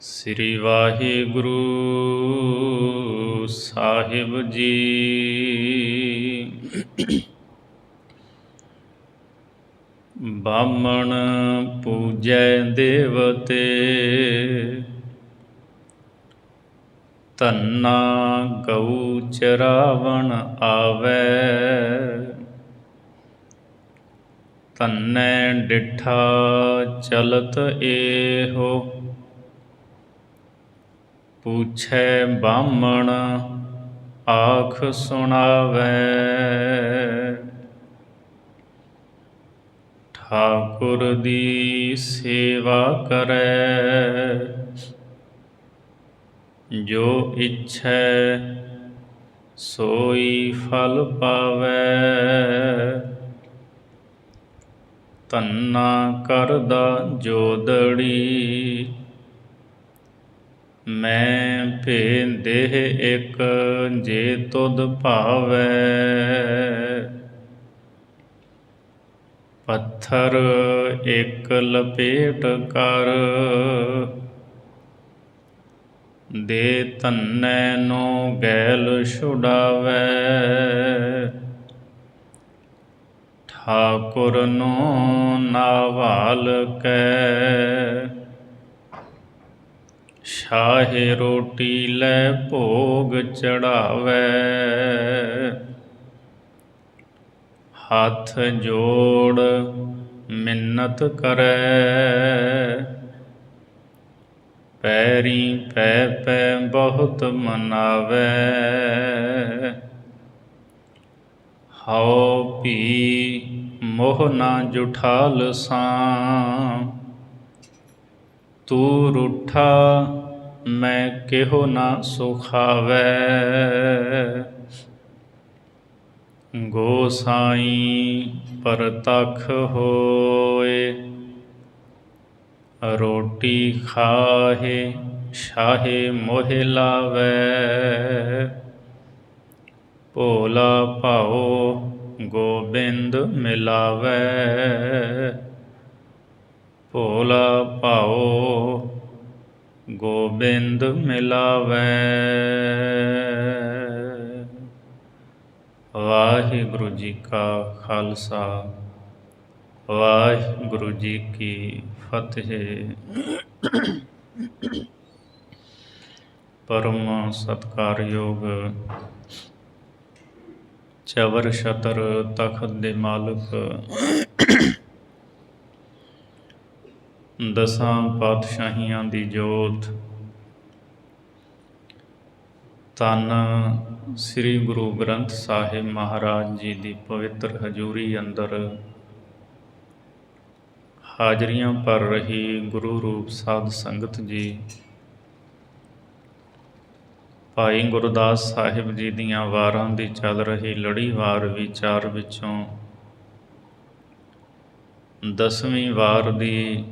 ਸ੍ਰੀ ਵਾਹਿਗੁਰੂ ਸਾਹਿਬ ਜੀ। ਬਾਮਣ ਪੂਜੈ ਦੇਵਤੇ, ਧੰਨਾ ਗਊ ਚਰਾਵਣ ਆਵੈ। ਧੰਨੈ ਡਿਠਾ ਚਲਤ ਏਹੋ, ਪੁੱਛੈ ਬਾਮਣ ਆਖ ਸੁਣਾਵੈ। ਠਾਕੁਰ ਦੀ ਸੇਵਾ ਕਰੈ, ਜੋ ਇੱਛੈ ਸੋਈ ਫਲ ਪਾਵੈ। ਧੰਨਾ ਕਰਦਾ ਜੋਦੜੀ, ਮੈਂ ਭੇ ਦੇਹ ਇੱਕ ਜੇ ਤੁਧ ਭਾਵੈ। ਪੱਥਰ ਇੱਕ ਲਪੇਟ ਕਰ, ਦੇ ਧੰਨੈ ਨੂੰ ਗੈਲ ਛੁਡਾਵੈ। ਠਾਕੁਰ ਨੂੰ ਨਾਵਾਲ ਕੈ, ਸ਼ਾਹੇ ਰੋਟੀ ਲੈ ਭੋਗ ਚੜਾਵੈ। ਹੱਥ ਜੋੜ ਮਿੰਨਤ ਕਰੈ, ਪੈਰੀ ਪੈ ਪੈ ਬਹੁਤ ਮਨਾਵੈ। ਹਉ ਭੀ ਮੋਹ ਨਾ ਜੁਠਾਲ ਸਾਂ, ਤੂੰ ਰੂਠਾ ਮੈਂ ਕਿਹੋ ਨਾ ਸੁਖਾਵੈ। ਗੋਸਾਈਂ ਪਰਤਖ ਹੋਏ, ਰੋਟੀ ਖਾਹੇ ਸ਼ਾਹੇ ਮੋਹਿ ਲਾਵੈ। ਭੋਲਾ ਭਾਉ ਗੋਬਿੰਦ ਮਿਲਾਵੈ, ਭੋਲਾ ਭਾਉ ਗੋਬਿੰਦ ਮਿਲਾਵੈ। ਵਾਹਿਗੁਰੂ ਜੀ ਕਾ ਖਾਲਸਾ, ਵਾਹਿਗੁਰੂ ਜੀ ਕੀ ਫਤਿਹ। ਪਰਮ ਸਤਿਕਾਰਯੋਗ ਚਵਰ ਛਤਰ ਤਖਤ ਦੇ ਮਾਲਕ, ਦਸਾਂ ਪਾਤਸ਼ਾਹੀਆਂ ਦੀ ਜੋਤ, ਧੰਨ ਸ੍ਰੀ ਗੁਰੂ ਗ੍ਰੰਥ ਸਾਹਿਬ ਮਹਾਰਾਜ ਜੀ ਦੀ ਪਵਿੱਤਰ ਹਜ਼ੂਰੀ ਅੰਦਰ ਹਾਜ਼ਰੀਆਂ ਭਰ ਰਹੀ ਗੁਰੂ ਰੂਪ ਸਾਧ ਸੰਗਤ ਜੀ, ਭਾਈ ਗੁਰਦਾਸ ਸਾਹਿਬ ਜੀ ਦੀਆਂ ਵਾਰਾਂ ਦੀ ਚੱਲ ਰਹੀ ਲੜੀਵਾਰ ਵਿਚਾਰ ਵਿੱਚੋਂ 10ਵੀਂ ਵਾਰ ਦੀ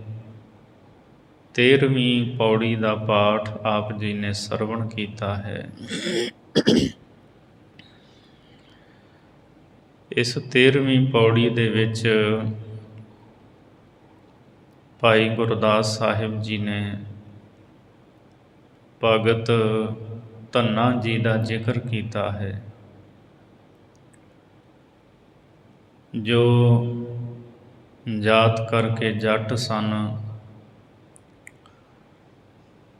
13ਵੀਂ ਪੌੜੀ ਦਾ ਪਾਠ ਆਪ ਜੀ ਨੇ ਸਰਵਣ ਕੀਤਾ ਹੈ। ਇਸ 13ਵੀਂ ਪੌੜੀ ਦੇ ਵਿੱਚ ਭਾਈ ਗੁਰਦਾਸ ਸਾਹਿਬ ਜੀ ਨੇ ਭਗਤ ਧੰਨਾ ਜੀ ਦਾ ਜ਼ਿਕਰ ਕੀਤਾ ਹੈ, ਜੋ ਜਾਤ ਕਰਕੇ ਜੱਟ ਸਨ,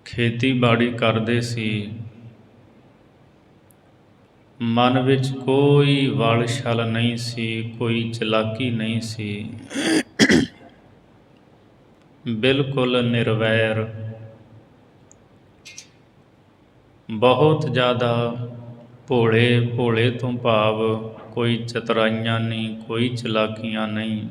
ਖੇਤੀਬਾੜੀ ਕਰਦੇ ਸੀ, ਮਨ ਵਿੱਚ ਕੋਈ ਵਲ ਛਲ ਨਹੀਂ ਸੀ, ਕੋਈ ਚਲਾਕੀ ਨਹੀਂ ਸੀ, ਬਿਲਕੁਲ ਨਿਰਵੈਰ, ਬਹੁਤ ਜ਼ਿਆਦਾ ਭੋਲੇ ਭੋਲੇ ਤੋਂ ਭਾਵ ਕੋਈ ਚਤਰਾਈਆਂ ਨਹੀਂ, ਕੋਈ ਚਲਾਕੀਆਂ ਨਹੀਂ।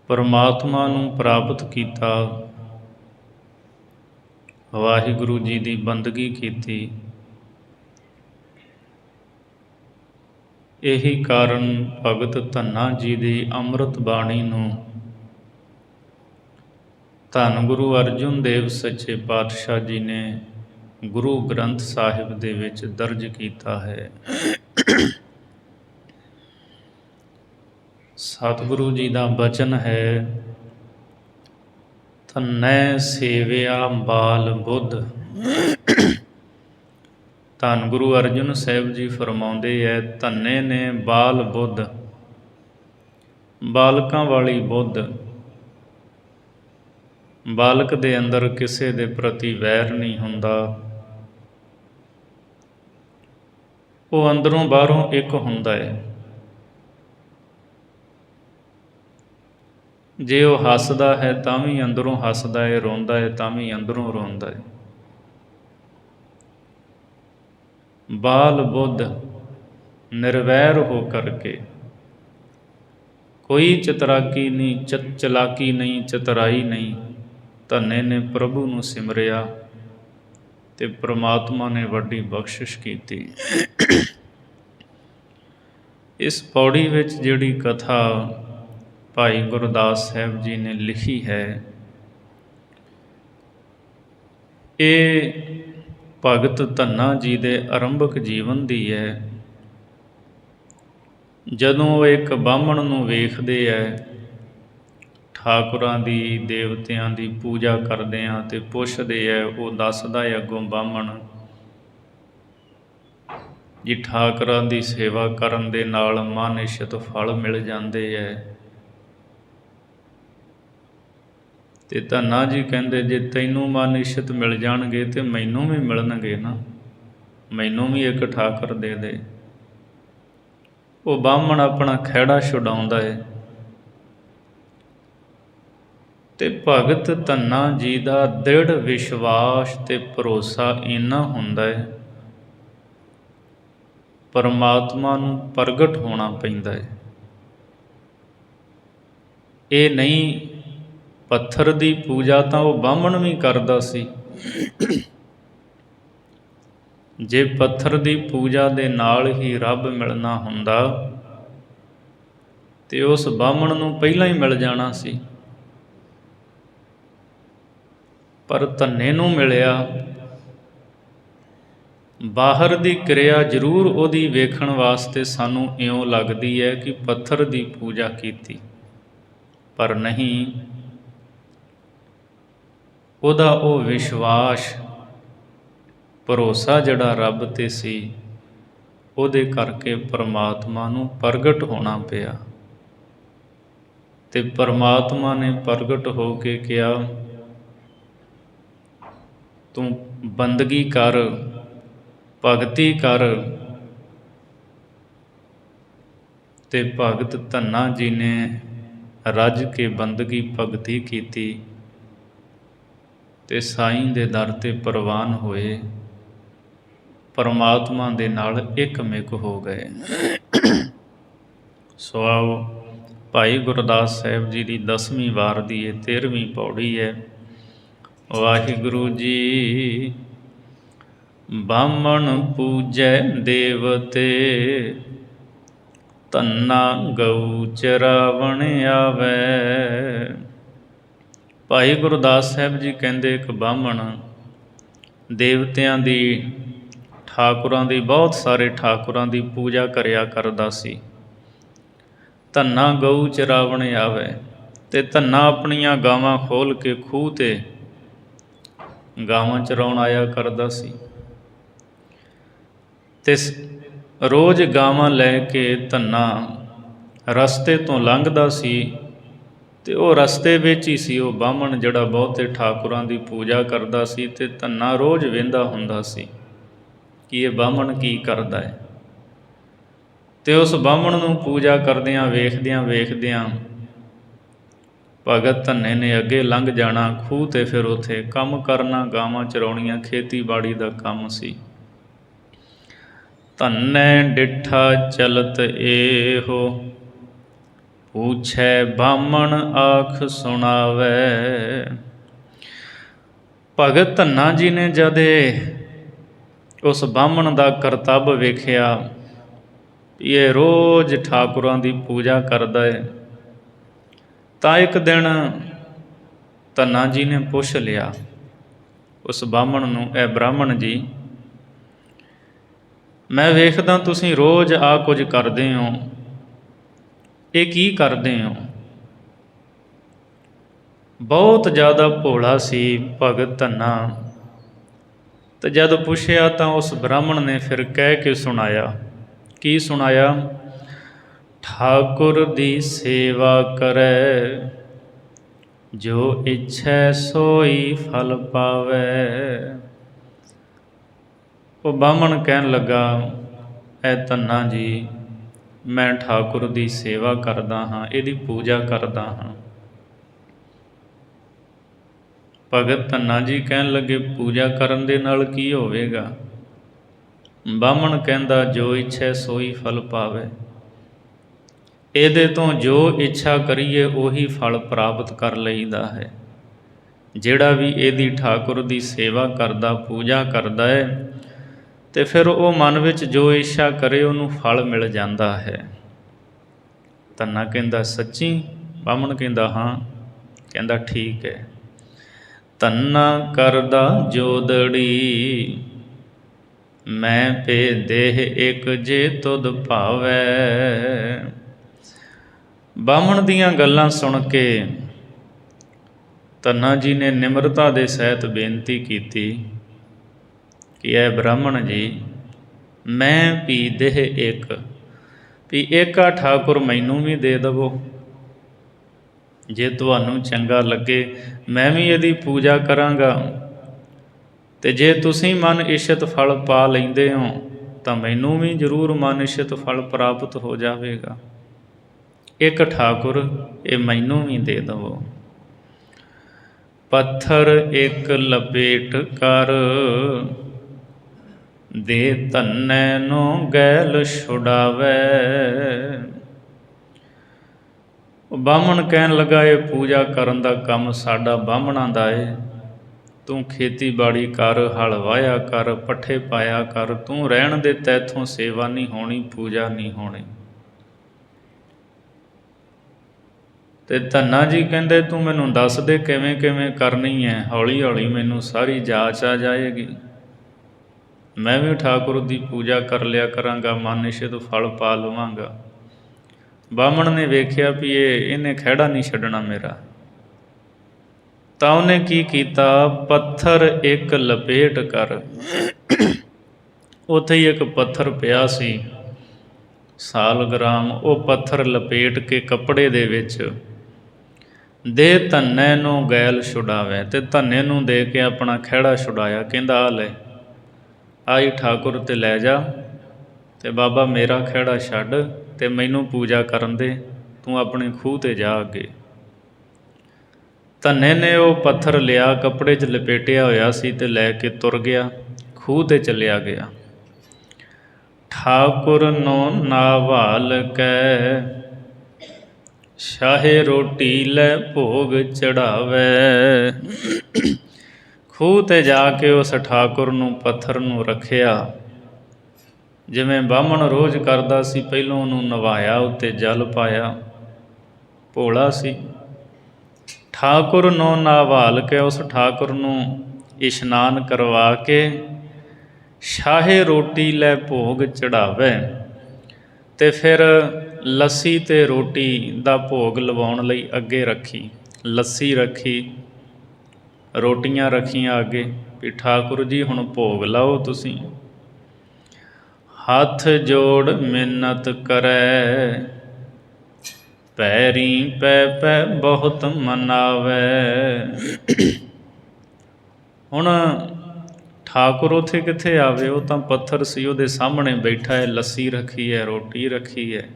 ਪਰਮਾਤਮਾ ਨੂੰ ਪ੍ਰਾਪਤ ਕੀਤਾ, ਵਾਹਿਗੁਰੂ ਜੀ ਦੀ ਬੰਦਗੀ ਕੀਤੀ। ਇਹੀ ਕਾਰਨ ਭਗਤ ਧੰਨਾ ਜੀ ਦੀ ਅੰਮ੍ਰਿਤ ਬਾਣੀ ਨੂੰ ਧੰਨ ਗੁਰੂ ਅਰਜਨ ਦੇਵ ਸੱਚੇ ਪਾਤਸ਼ਾਹ ਜੀ ਨੇ ਗੁਰੂ ਗ੍ਰੰਥ ਸਾਹਿਬ ਦੇ ਵਿੱਚ ਦਰਜ ਕੀਤਾ ਹੈ। ਸਤਿਗੁਰੂ ਜੀ ਦਾ ਬਚਨ ਹੈ, ਧੰਨੈ ਸੇਵਿਆ ਬਾਲ ਬੁੱਧ। ਧੰਨ ਗੁਰੂ ਅਰਜਨ ਸਾਹਿਬ ਜੀ ਫਰਮਾਉਂਦੇ ਹੈ, ਧੰਨੇ ਨੇ ਬਾਲ ਬੁੱਧ, ਬਾਲਕਾਂ ਵਾਲੀ ਬੁੱਧ। ਬਾਲਕ ਦੇ ਅੰਦਰ ਕਿਸੇ ਦੇ ਪ੍ਰਤੀ ਵੈਰ ਨਹੀਂ ਹੁੰਦਾ, ਉਹ ਅੰਦਰੋਂ ਬਾਹਰੋਂ ਇੱਕ ਹੁੰਦਾ ਹੈ। ਜੇ ਉਹ ਹੱਸਦਾ ਹੈ ਤਾਂ ਵੀ ਅੰਦਰੋਂ ਹੱਸਦਾ ਹੈ, ਰੋਂਦਾ ਹੈ ਤਾਂ ਵੀ ਅੰਦਰੋਂ ਰੋਂਦਾ ਹੈ। ਬਾਲ ਬੁੱਧ ਨਿਰਵੈਰ ਹੋ ਕਰਕੇ, ਕੋਈ ਚਤਰਾਕੀ ਨਹੀਂ, ਚਲਾਕੀ ਨਹੀਂ, ਚਤਰਾਈ ਨਹੀਂ। ਧੰਨੇ ਨੇ ਪ੍ਰਭੂ ਨੂੰ ਸਿਮਰਿਆ ਤੇ ਪ੍ਰਮਾਤਮਾ ਨੇ ਵੱਡੀ ਬਖਸ਼ਿਸ਼ ਕੀਤੀ। ਇਸ ਪੌੜੀ ਵਿੱਚ ਜਿਹੜੀ ਕਥਾ ਭਾਈ ਗੁਰਦਾਸ ਸਾਹਿਬ ਜੀ ਨੇ ਲਿਖੀ ਹੈ, ਇਹ ਭਗਤ ਧੰਨਾ ਜੀ ਦੇ ਆਰੰਭਕ ਜੀਵਨ ਦੀ ਹੈ। ਜਦੋਂ ਉਹ ਇੱਕ ਬਾਹਮਣ ਨੂੰ ਵੇਖਦੇ ਹੈ, ਠਾਕੁਰਾਂ ਦੀ, ਦੇਵਤਿਆਂ ਦੀ ਪੂਜਾ ਕਰਦਿਆਂ ਤੇ ਪੁੱਛਦੇ ਹੈ, ਉਹ ਦੱਸਦਾ ਹੈ ਅੱਗੋਂ ਬਾਹਮਣ ਜੀ, ਠਾਕੁਰਾਂ ਦੀ ਸੇਵਾ ਕਰਨ ਦੇ ਨਾਲ ਮਨ-ਇਛਤ ਫਲ ਮਿਲ ਜਾਂਦੇ ਹੈ। ਤੇ ਧੰਨਾ ਜੀ ਕਹਿੰਦੇ, ਜੇ ਤੈਨੂੰ ਮਨ-ਇਛਤ ਮਿਲ ਜਾਣਗੇ ਤੇ ਮੈਨੂੰ ਵੀ ਮਿਲਣਗੇ ਨਾ, ਮੈਨੂੰ ਵੀ ਇੱਕ ਠਾਕੁਰ ਦੇ ਦੇ। ਉਹ ਬਾਹਮਣ ਆਪਣਾ ਖਹਿੜਾ ਛੁਡਾਉਂਦਾ ਹੈ ਤੇ ਭਗਤ ਧੰਨਾ ਜੀ ਦਾ ਦ੍ਰਿੜ ਵਿਸ਼ਵਾਸ ਤੇ ਭਰੋਸਾ ਇੰਨਾ ਹੁੰਦਾ ਹੈ, ਪਰਮਾਤਮਾ ਨੂੰ ਪ੍ਰਗਟ ਹੋਣਾ ਪੈਂਦਾ ਹੈ। ਇਹ ਨਹੀਂ, ਪੱਥਰ ਦੀ ਪੂਜਾ ਤਾਂ ਉਹ ਬਾਹਮਣ ਵੀ ਕਰਦਾ ਸੀ। ਜੇ ਪੱਥਰ ਦੀ ਪੂਜਾ ਦੇ ਨਾਲ ਹੀ ਰੱਬ ਮਿਲਣਾ ਹੁੰਦਾ ਤੇ ਉਸ ਬਾਹਮਣ ਨੂੰ ਪਹਿਲਾਂ ਹੀ ਮਿਲ ਜਾਣਾ ਸੀ, ਪਰ ਧੰਨੇ ਨੂੰ ਮਿਲਿਆ। ਬਾਹਰ ਦੀ ਕਿਰਿਆ ਜ਼ਰੂਰ ਉਹਦੀ ਵੇਖਣ ਵਾਸਤੇ ਸਾਨੂੰ ਇਉਂ ਲੱਗਦੀ ਹੈ ਕਿ ਪੱਥਰ ਦੀ ਪੂਜਾ ਕੀਤੀ, ਪਰ ਨਹੀਂ, ਉਹਦਾ ਉਹ ਵਿਸ਼ਵਾਸ, ਭਰੋਸਾ ਜਿਹੜਾ ਰੱਬ 'ਤੇ ਸੀ, ਉਹਦੇ ਕਰਕੇ ਪਰਮਾਤਮਾ ਨੂੰ ਪ੍ਰਗਟ ਹੋਣਾ ਪਿਆ। ਤੇ ਪਰਮਾਤਮਾ ਨੇ ਪ੍ਰਗਟ ਹੋ ਕੇ ਕਿਹਾ, ਤੂੰ ਬੰਦਗੀ ਕਰ, ਭਗਤੀ ਕਰ। ਤੇ ਭਗਤ ਧੰਨਾ ਜੀ ਨੇ ਰੱਜ ਕੇ ਬੰਦਗੀ ਭਗਤੀ ਕੀਤੀ ਤੇ ਸਾਈਂ ਦੇ ਦਰ 'ਤੇ ਪ੍ਰਵਾਨ ਹੋਏ, ਪਰਮਾਤਮਾ ਦੇ ਨਾਲ ਇੱਕ-ਮਿਕ ਹੋ ਗਏ। ਸੋ ਆਓ, ਭਾਈ ਗੁਰਦਾਸ ਸਾਹਿਬ ਜੀ ਦੀ 10ਵੀਂ ਵਾਰ ਦੀ ਇਹ 13ਵੀਂ ਪੌੜੀ ਹੈ। ਵਾਹਿਗੁਰੂ ਜੀ, ਬਾਹਮਣ ਪੂਜੈ ਦੇਵਤੇ, ਧੰਨਾ ਗਊ ਚਰਾਵਣ ਆਵੈ। ਭਾਈ ਗੁਰਦਾਸ ਸਾਹਿਬ ਜੀ ਕਹਿੰਦੇ, ਇੱਕ ਬਾਹਮਣ ਦੇਵਤਿਆਂ ਦੀ, ਠਾਕੁਰਾਂ ਦੀ, ਬਹੁਤ ਸਾਰੇ ਠਾਕੁਰਾਂ ਦੀ ਪੂਜਾ ਕਰਿਆ ਕਰਦਾ ਸੀ। ਧੰਨਾ ਗਊ ਚਰਾਵਣ ਆਵੈ, ਤੇ ਧੰਨਾ ਆਪਣੀਆਂ ਗਾਵਾਂ ਖੋਲ੍ਹ ਕੇ ਖੂਹ 'ਤੇ ਗਾਵਾਂ ਚਰਾਉਣ ਆਇਆ ਕਰਦਾ ਸੀ। ਤੇ ਰੋਜ਼ ਗਾਵਾਂ ਲੈ ਕੇ ਧੰਨਾ ਰਸਤੇ ਤੋਂ ਲੰਘਦਾ ਸੀ ਤੇ ਉਹ ਰਸਤੇ ਵਿੱਚ ਹੀ ਸੀ ਉਹ ਬਾਹਮਣ ਜਿਹੜਾ ਬਹੁਤੇ ਠਾਕੁਰਾਂ ਦੀ ਪੂਜਾ ਕਰਦਾ ਸੀ। ਤੇ ਧੰਨਾ ਰੋਜ਼ ਵੇਂਹਦਾ ਹੁੰਦਾ ਸੀ ਕਿ ਇਹ ਬਾਹਮਣ ਕੀ ਕਰਦਾ ਹੈ। ਤੇ ਉਸ ਬਾਹਮਣ ਨੂੰ ਪੂਜਾ ਕਰਦਿਆਂ ਵੇਖਦਿਆਂ ਵੇਖਦਿਆਂ ਭਗਤ ਧੰਨੇ ਨੇ ਅੱਗੇ ਲੰਘ ਜਾਣਾ ਖੂਹ 'ਤੇ, ਫਿਰ ਉੱਥੇ ਕੰਮ ਕਰਨਾ, ਗਾਵਾਂ ਚਰਾਉਣੀਆਂ, ਖੇਤੀਬਾੜੀ ਦਾ ਕੰਮ ਸੀ। ਧੰਨੇ ਡਿੱਠਾ ਚਲਤ ਏਹੋ, ਪੂਛੈ ਬਾਹਮਣ ਆਖ ਸੁਣਾਵੈ। ਭਗਤ ਧੰਨਾ ਜੀ ਨੇ ਜਦ ਉਸ ਬਾਹਮਣ ਦਾ ਕਰਤੱਵ ਵੇਖਿਆ, ਇਹ ਰੋਜ਼ ਠਾਕੁਰਾਂ ਦੀ ਪੂਜਾ ਕਰਦਾ ਹੈ, ਤਾਂ ਇੱਕ ਦਿਨ ਧੰਨਾ ਜੀ ਨੇ ਪੁੱਛ ਲਿਆ ਉਸ ਬਾਹਮਣ ਨੂੰ, ਇਹ ਬ੍ਰਾਹਮਣ ਜੀ, ਮੈਂ ਵੇਖਦਾ ਤੁਸੀਂ ਰੋਜ਼ ਆ ਕੁਝ ਕਰਦੇ ਹੋ, ਇਹ ਕੀ ਕਰਦੇ ਹੋ? ਬਹੁਤ ਜ਼ਿਆਦਾ ਭੋਲਾ ਸੀ ਭਗਤ ਧੰਨਾ। ਤੇ ਜਦ ਪੁੱਛਿਆ ਤਾਂ ਉਸ ਬ੍ਰਾਹਮਣ ਨੇ ਫਿਰ ਕਹਿ ਕੇ ਸੁਣਾਇਆ। ਕੀ ਸੁਣਾਇਆ? ਠਾਕੁਰ ਦੀ ਸੇਵਾ ਕਰੈ, ਜੋ ਇੱਛੈ ਸੋਈ ਫਲ ਪਾਵੈ। ਉਹ ਬਾਹਮਣ ਕਹਿਣ ਲੱਗਾ, ਐ ਧੰਨਾ ਜੀ, ਮੈਂ ਠਾਕੁਰ ਦੀ ਸੇਵਾ ਕਰਦਾ ਹਾਂ, ਇਹਦੀ ਪੂਜਾ ਕਰਦਾ ਹਾਂ। ਭਗਤ ਧੰਨਾ ਜੀ ਕਹਿਣ ਲੱਗੇ, ਪੂਜਾ ਕਰਨ ਦੇ ਨਾਲ ਕੀ ਹੋਵੇਗਾ? ਬਾਹਮਣ ਕਹਿੰਦਾ, ਜੋ ਇੱਛਾ ਸੋਈ ਫਲ ਪਾਵੇ। ਇਹਦੇ ਤੋਂ ਜੋ ਇੱਛਾ ਕਰੀਏ ਉਹੀ ਫਲ ਪ੍ਰਾਪਤ ਕਰ ਲਈਦਾ ਹੈ। ਜਿਹੜਾ ਵੀ ਇਹਦੀ ਠਾਕੁਰ ਦੀ ਸੇਵਾ ਕਰਦਾ, ਪੂਜਾ ਕਰਦਾ ਹੈ, ਤੇ ਫਿਰ ਉਹ ਮਨ ਵਿੱਚ ਜੋ ਇੱਛਾ ਕਰੇ ਉਹਨੂੰ ਫਲ ਮਿਲ ਜਾਂਦਾ ਹੈ। ਧੰਨਾ ਕਹਿੰਦਾ, ਸੱਚੀ? ਬਾਹਮਣ ਕਹਿੰਦਾ, ਹਾਂ। ਕਹਿੰਦਾ, ਠੀਕ ਹੈ। ਧੰਨਾ ਕਰਦਾ ਜੋਦੜੀ, ਮੈਂ ਪੇ ਦੇਹ ਇੱਕ ਜੇ ਤੁਧ ਭਾਵੈ। ਬਾਹਮਣ ਦੀਆਂ ਗੱਲਾਂ ਸੁਣ ਕੇ ਧੰਨਾ ਜੀ ਨੇ ਨਿਮਰਤਾ ਦੇ ਸਹਿਤ ਬੇਨਤੀ ਕੀਤੀ ਕਿ ਐ ਬ੍ਰਾਹਮਣ ਜੀ, ਮੈਂ ਵੀ ਦੇਹ ਇੱਕ, ਵੀ ਏਕਾ ਠਾਕੁਰ ਮੈਨੂੰ ਵੀ ਦੇ ਦੇਵੋ। ਜੇ ਤੁਹਾਨੂੰ ਚੰਗਾ ਲੱਗੇ ਮੈਂ ਵੀ ਇਹਦੀ ਪੂਜਾ ਕਰਾਂਗਾ, ਅਤੇ ਜੇ ਤੁਸੀਂ ਮਨ ਇੱਛਤ ਫਲ ਪਾ ਲੈਂਦੇ ਹੋ ਤਾਂ ਮੈਨੂੰ ਵੀ ਜ਼ਰੂਰ ਮਨ ਇੱਛਤ ਫਲ ਪ੍ਰਾਪਤ ਹੋ ਜਾਵੇਗਾ। ਇੱਕ ਠਾਕੁਰ ਇਹ ਮੈਨੂੰ ਵੀ ਦੇ ਦੇਵੋ। ਪੱਥਰ ਇੱਕ ਲਪੇਟ ਕਰ, ਦੇ ਧੰਨੇ ਨੂੰ ਗੈਲ ਛੁਡਾਵੇ। ਉਹ ਬਾਹਮਣ ਕਹਿਣ ਲੱਗਾ, ਇਹ ਪੂਜਾ ਕਰਨ ਦਾ ਕੰਮ ਸਾਡਾ ਬਾਹਮਣਾਂ ਦਾ ਏ। ਤੂੰ ਖੇਤੀਬਾੜੀ ਕਰ, ਹਲ ਵਾਹਿਆ ਕਰ, ਪੱਠੇ ਪਾਇਆ ਕਰ, ਤੂੰ ਰਹਿਣ ਦੇ, ਤੈਥੋਂ ਸੇਵਾ ਨਹੀਂ ਹੋਣੀ, ਪੂਜਾ ਨਹੀਂ ਹੋਣੀ। ਤੇ ਧੰਨਾ ਜੀ ਕਹਿੰਦੇ, ਤੂੰ ਮੈਨੂੰ ਦੱਸ ਦੇ ਕਿਵੇਂ ਕਿਵੇਂ ਕਰਨੀ ਹੈ, ਹੌਲੀ ਹੌਲੀ ਮੈਨੂੰ ਸਾਰੀ ਜਾਚ ਆ ਜਾਏਗੀ। ਮੈਂ ਵੀ ਠਾਕੁਰ ਦੀ ਪੂਜਾ ਕਰ ਲਿਆ ਕਰਾਂਗਾ, ਮਨ ਇੱਛਤ ਫਲ ਪਾ ਲਵਾਂਗਾ। ਬਾਹਮਣ ਨੇ ਵੇਖਿਆ ਵੀ ਇਹਨੇ ਖਹਿੜਾ ਨਹੀਂ ਛੱਡਣਾ ਮੇਰਾ, ਤਾਂ ਉਹਨੇ ਕੀ ਕੀਤਾ, ਪੱਥਰ ਇੱਕ ਲਪੇਟ ਕਰ। ਉੱਥੇ ਹੀ ਇੱਕ ਪੱਥਰ ਪਿਆ ਸੀ ਸਾਲਗ੍ਰਾਮ, ਉਹ ਪੱਥਰ ਲਪੇਟ ਕੇ ਕੱਪੜੇ ਦੇ ਵਿੱਚ ਦੇ ਧੰਨੇ ਨੂੰ ਗੈਲ ਛੁਡਾਵੇ, ਤੇ ਧੰਨੇ ਨੂੰ ਦੇ ਕੇ ਆਪਣਾ ਖਹਿੜਾ ਛੁਡਾਇਆ। ਕਹਿੰਦਾ, ਆ ਲੈ, ਆਈ ਠਾਕੁਰ ਤੇ ਲੈ ਜਾ, ਤੇ ਬਾਬਾ ਮੇਰਾ ਖਹਿੜਾ ਛੱਡ ਤੇ ਮੈਨੂੰ ਪੂਜਾ ਕਰਨ ਦੇ, ਤੂੰ ਆਪਣੇ ਖੂਹ 'ਤੇ ਜਾ ਅੱਗੇ। ਧੰਨੇ ਨੇ ਉਹ ਪੱਥਰ ਲਿਆ, ਕੱਪੜੇ 'ਚ ਲਪੇਟਿਆ ਹੋਇਆ ਸੀ, ਤੇ ਲੈ ਕੇ ਤੁਰ ਗਿਆ, ਖੂਹ 'ਤੇ ਚੱਲਿਆ ਗਿਆ। ਠਾਕੁਰ ਨੂੰ ਨਾਵਾਲ ਕੈ, ਸ਼ਾਹੇ ਰੋਟੀ ਲੈ ਭੋਗ ਚੜਾਵੇ। ਖੂਹ 'ਤੇ ਜਾ ਕੇ ਉਸ ਠਾਕੁਰ ਨੂੰ, ਪੱਥਰ ਨੂੰ ਰੱਖਿਆ, ਜਿਵੇਂ ਬਾਹਮਣ ਰੋਜ਼ ਕਰਦਾ ਸੀ। ਪਹਿਲੋਂ ਉਹਨੂੰ ਨਵਾਇਆ, ਉੱਤੇ ਜਲ ਪਾਇਆ, ਭੋਲਾ ਸੀ। ਠਾਕੁਰ ਨੂੰ ਨਾਵਾਲ ਕੇ, ਉਸ ਠਾਕੁਰ ਨੂੰ ਇਸ਼ਨਾਨ ਕਰਵਾ ਕੇ, ਸ਼ਾਹੇ ਰੋਟੀ ਲੈ ਭੋਗ ਚੜਾਵੇ, ਤੇ ਫਿਰ ਲੱਸੀ ਅਤੇ ਰੋਟੀ ਦਾ ਭੋਗ ਲਵਾਉਣ ਲਈ ਅੱਗੇ ਰੱਖੀ। ਲੱਸੀ ਰੱਖੀ, ਰੋਟੀਆਂ ਰੱਖੀਆਂ ਅੱਗੇ, ਵੀ ਠਾਕੁਰ ਜੀ ਹੁਣ ਭੋਗ ਲਾਓ ਤੁਸੀਂ। ਹੱਥ ਜੋੜ ਮਿੰਨਤ ਕਰੈ, ਪੈਰੀ ਪੈ ਪੈ ਬਹੁਤ ਮਨਾਵੇ। ਹੁਣ ਠਾਕੁਰ ਉੱਥੇ ਕਿੱਥੇ ਆਵੇ, ਉਹ ਤਾਂ ਪੱਥਰ ਸੀ, ਉਹਦੇ ਸਾਹਮਣੇ ਬੈਠਾ ਹੈ, ਲੱਸੀ ਰੱਖੀ ਹੈ, ਰੋਟੀ ਰੱਖੀ ਹੈ।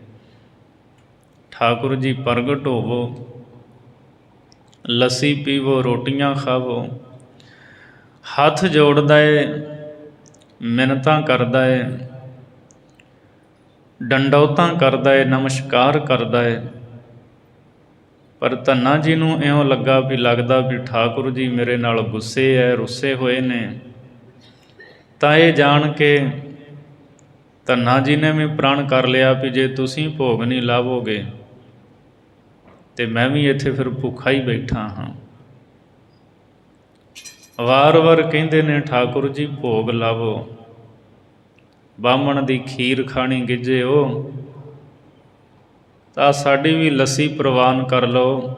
ਠਾਕੁਰ ਜੀ ਪ੍ਰਗਟ ਹੋਵੋ, ਲੱਸੀ ਪੀਵੋ, ਰੋਟੀਆਂ ਖਾਵੋ। ਹੱਥ ਜੋੜਦਾ ਏ, ਮਿੰਨਤਾਂ ਕਰਦਾ ਏ, ਡੰਡੌਤਾਂ ਕਰਦਾ ਏ, ਨਮਸਕਾਰ ਕਰਦਾ ਏ। ਪਰ ਧੰਨਾ ਜੀ ਨੂੰ ਇਉਂ ਲੱਗਾ ਵੀ ਲੱਗਦਾ ਵੀ ਠਾਕੁਰ ਜੀ ਮੇਰੇ ਨਾਲ ਗੁੱਸੇ ਹੈ, ਰੁੱਸੇ ਹੋਏ ਨੇ। ਤਾਂ ਇਹ ਜਾਣ ਕੇ ਧੰਨਾ ਜੀ ਨੇ ਵੀ ਪ੍ਰਣ ਕਰ ਲਿਆ ਵੀ ਜੇ ਤੁਸੀਂ ਭੋਗ ਨਹੀਂ ਲਾਵੋਗੇ ਤੇ ਮੈਂ ਵੀ ਇੱਥੇ ਫਿਰ ਭੁੱਖਾ ਹੀ ਬੈਠਾ ਹਾਂ। ਵਾਰ-ਵਾਰ ਕਹਿੰਦੇ ਨੇ, ਠਾਕੁਰ ਜੀ ਭੋਗ ਲਾਵੋ, ਬਾਹਮਣ ਦੀ ਖੀਰ ਖਾਣੀ ਗਿੱਝੇ ਹੋ। ਤਾਂ ਸਾਡੀ ਵੀ ਲੱਸੀ ਪ੍ਰਵਾਨ ਕਰ ਲਓ,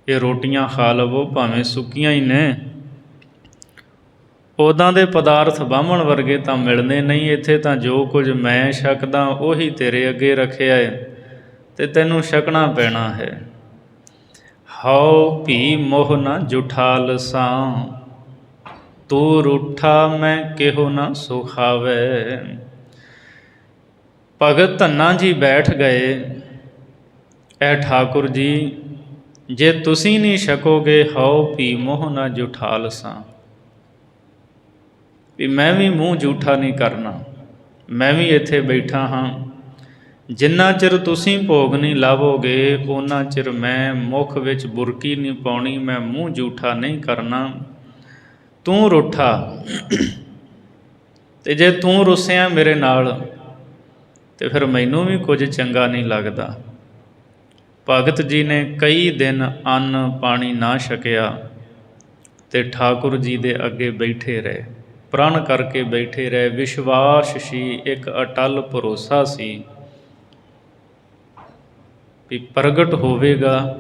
ਇਹ ਰੋਟੀਆਂ ਖਾ ਲਵੋ, ਭਾਵੇਂ ਸੁੱਕੀਆਂ ਹੀ ਨੇ। ਉੱਦਾਂ ਦੇ ਪਦਾਰਥ ਬਾਹਮਣ ਵਰਗੇ ਤਾਂ ਮਿਲਣੇ ਨਹੀਂ ਇੱਥੇ, ਤਾਂ ਜੋ ਕੁਝ ਮੈਂ ਛਕਦਾ ਉਹੀ ਤੇਰੇ ਅੱਗੇ ਰੱਖਿਆ ਹੈ ਅਤੇ ਤੈਨੂੰ ਛਕਣਾ ਪੈਣਾ ਹੈ। ਹਉ ਭੀ ਮੋਹ ਨਾ ਜੁਠਾ ਲਸਾਂ, ਤੂੰ ਰੂਠਾ ਮੈਂ ਕਿਹੋ ਨਾ ਸੁਖਾਵੈ। ਭਗਤ ਧੰਨਾ ਜੀ ਬੈਠ ਗਏ, ਇਹ ਠਾਕੁਰ ਜੀ ਜੇ ਤੁਸੀਂ ਨਹੀਂ ਛਕੋਗੇ ਹਉ ਭੀ ਮੋਹ ਨਾ ਜੁਠਾ ਲਸਾਂ, ਵੀ ਮੈਂ ਵੀ ਮੂੰਹ ਜੂਠਾ ਨਹੀਂ ਕਰਨਾ, ਮੈਂ ਵੀ ਇੱਥੇ ਬੈਠਾ ਹਾਂ। ਜਿੰਨਾ ਚਿਰ ਤੁਸੀਂ ਭੋਗ ਨਹੀਂ ਲਾਵੋਗੇ ਓਨਾ ਚਿਰ ਮੈਂ ਮੁੱਖ ਵਿੱਚ ਬੁਰਕੀ ਨਹੀਂ ਪਾਉਣੀ, ਮੈਂ ਮੂੰਹ ਜੂਠਾ ਨਹੀਂ ਕਰਨਾ। ਤੂੰ ਰੁੱਠਾ, ਅਤੇ ਜੇ ਤੂੰ ਰੁੱਸਿਆ ਮੇਰੇ ਨਾਲ ਅਤੇ ਫਿਰ ਮੈਨੂੰ ਵੀ ਕੁਝ ਚੰਗਾ ਨਹੀਂ ਲੱਗਦਾ। ਭਗਤ ਜੀ ਨੇ ਕਈ ਦਿਨ ਅੰਨ ਪਾਣੀ ਨਾ ਛਕਿਆ ਅਤੇ ਠਾਕੁਰ ਜੀ ਦੇ ਅੱਗੇ ਬੈਠੇ ਰਹੇ, ਪ੍ਰਣ ਕਰਕੇ ਬੈਠੇ ਰਹੇ। ਵਿਸ਼ਵਾਸ ਸੀ, ਇੱਕ ਅਟੱਲ ਭਰੋਸਾ ਸੀ ਵੀ ਪ੍ਰਗਟ ਹੋਵੇਗਾ,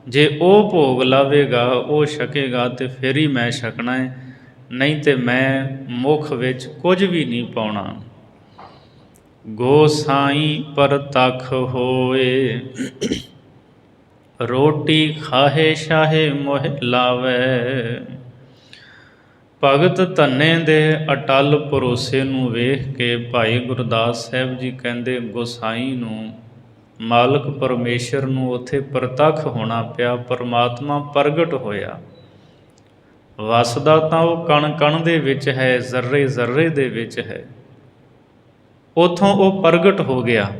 ਜੇ ਉਹ ਭੋਗ ਲਾਵੇਗਾ, ਉਹ ਛਕੇਗਾ ਅਤੇ ਫਿਰ ਹੀ ਮੈਂ ਛਕਣਾ ਹੈ, ਨਹੀਂ ਤਾਂ ਮੈਂ ਮੁੱਖ ਵਿੱਚ ਕੁਝ ਵੀ ਨਹੀਂ ਪਾਉਣਾ। ਗੋਸਾਈ ਪ੍ਰਤੱਖ ਹੋਏ, ਰੋਟੀ ਖਾਹੇ ਸ਼ਾਹੇ ਮੋਹ ਲਾਵੈ। ਭਗਤ ਧੰਨੇ ਦੇ ਅਟੱਲ ਭਰੋਸੇ ਨੂੰ ਵੇਖ ਕੇ ਭਾਈ ਗੁਰਦਾਸ ਸਾਹਿਬ ਜੀ ਕਹਿੰਦੇ ਗੋਸਾਈ ਨੂੰ, ਮਾਲਕ ਪਰਮੇਸ਼ਰ ਨੂੰ ਉੱਥੇ ਪ੍ਰਤੱਖ ਹੋਣਾ ਪਿਆ। ਪਰਮਾਤਮਾ ਪ੍ਰਗਟ ਹੋਇਆ। ਵਸਦਾ ਤਾਂ ਉਹ ਕਣ ਕਣ ਦੇ ਵਿੱਚ ਹੈ, ਜ਼ਰਰੇ ਜ਼ਰਰੇ ਦੇ ਵਿੱਚ ਹੈ, ਉੱਥੋਂ ਉਹ ਪ੍ਰਗਟ ਹੋ ਗਿਆ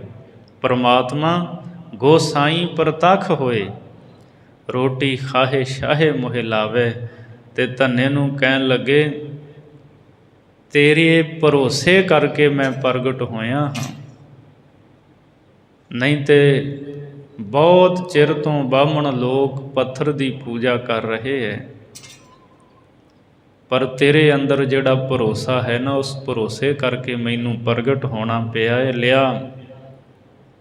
ਪਰਮਾਤਮਾ। ਗੋਸਾਈ ਪ੍ਰਤੱਖ ਹੋਏ, ਰੋਟੀ ਖਾਹੇ ਸ਼ਾਹੇ ਮੋਹ ਲਾਵੇ। ਅਤੇ ਧੰਨੇ ਨੂੰ ਕਹਿਣ ਲੱਗੇ ਤੇਰੇ ਭਰੋਸੇ ਕਰਕੇ ਮੈਂ ਪ੍ਰਗਟ ਹੋਇਆ ਹਾਂ, ਨਹੀਂ ਤਾਂ ਬਹੁਤ ਚਿਰ ਤੋਂ ਬਾਹਮਣ ਲੋਕ ਪੱਥਰ ਦੀ ਪੂਜਾ ਕਰ ਰਹੇ ਹੈ, ਪਰ ਤੇਰੇ ਅੰਦਰ ਜਿਹੜਾ ਭਰੋਸਾ ਹੈ ਨਾ, ਉਸ ਭਰੋਸੇ ਕਰਕੇ ਮੈਨੂੰ ਪ੍ਰਗਟ ਹੋਣਾ ਪਿਆ ਹੈ। ਲਿਆ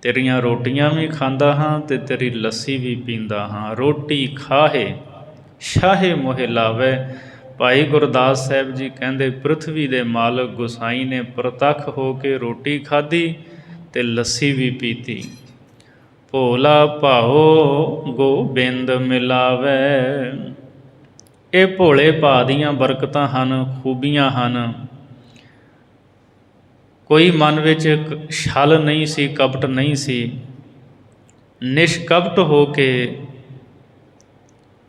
ਤੇਰੀਆਂ ਰੋਟੀਆਂ ਵੀ ਖਾਂਦਾ ਹਾਂ ਅਤੇ ਤੇਰੀ ਲੱਸੀ ਵੀ ਪੀਂਦਾ ਹਾਂ। ਰੋਟੀ ਖਾਹੇ ਸ਼ਾਹੇ ਮੋਹ ਲਾਵੇ। ਭਾਈ ਗੁਰਦਾਸ ਸਾਹਿਬ ਜੀ ਕਹਿੰਦੇ ਪ੍ਰਿਥਵੀ ਦੇ ਮਾਲਕ ਗੁਸਾਈ ਨੇ ਪ੍ਰਤੱਖ ਹੋ ਕੇ ਰੋਟੀ ਖਾਧੀ ਅਤੇ ਲੱਸੀ ਵੀ ਪੀਤੀ। ਭੋਲਾ ਭਾਓ ਗੋਬਿੰਦ ਮਿਲਾਵੇ। ਇਹ ਭੋਲੇ ਭਾਅ ਦੀਆਂ ਬਰਕਤਾਂ ਹਨ, ਖੂਬੀਆਂ ਹਨ। ਕੋਈ ਮਨ ਵਿੱਚ ਛਲ ਨਹੀਂ ਸੀ, ਕਪਟ ਨਹੀਂ ਸੀ। ਨਿਸ਼ਕਪਟ ਹੋ ਕੇ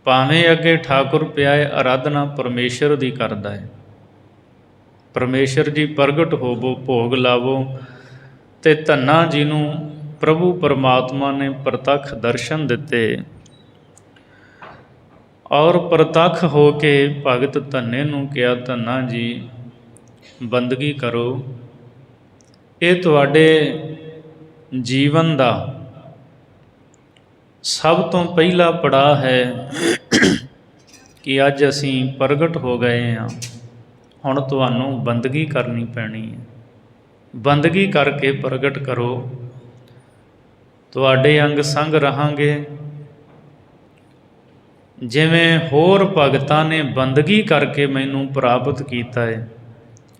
ਭਾਵੇਂ ਅੱਗੇ ਠਾਕੁਰ ਪਿਆ ਹੈ, ਆਰਾਧਨਾ ਪਰਮੇਸ਼ਰ ਦੀ ਕਰਦਾ ਹੈ। ਪਰਮੇਸ਼ਰ ਜੀ ਪ੍ਰਗਟ ਹੋਵੋ, ਭੋਗ ਲਾਵੋ। ਅਤੇ ਧੰਨਾ ਜੀ ਨੂੰ ਪ੍ਰਭੂ ਪਰਮਾਤਮਾ ਨੇ ਪ੍ਰਤੱਖ ਦਰਸ਼ਨ ਦਿੱਤੇ ਔਰ ਪ੍ਰਤੱਖ ਹੋ ਕੇ ਭਗਤ ਧੰਨੇ ਨੂੰ ਕਿਹਾ ਧੰਨਾ ਜੀ ਬੰਦਗੀ ਕਰੋ, ਇਹ ਤੁਹਾਡੇ ਜੀਵਨ ਦਾ ਸਭ ਤੋਂ ਪਹਿਲਾ ਪੜਾਅ ਹੈ ਕਿ ਅੱਜ ਅਸੀਂ ਪ੍ਰਗਟ ਹੋ ਗਏ ਹਾਂ। ਹੁਣ ਤੁਹਾਨੂੰ ਬੰਦਗੀ ਕਰਨੀ ਪੈਣੀ ਹੈ। ਬੰਦਗੀ ਕਰਕੇ ਪ੍ਰਗਟ ਕਰੋ, ਤੁਹਾਡੇ ਅੰਗ ਸੰਗ ਰਹਾਂਗੇ। ਜਿਵੇਂ ਹੋਰ ਭਗਤਾਂ ਨੇ ਬੰਦਗੀ ਕਰਕੇ ਮੈਨੂੰ ਪ੍ਰਾਪਤ ਕੀਤਾ ਹੈ,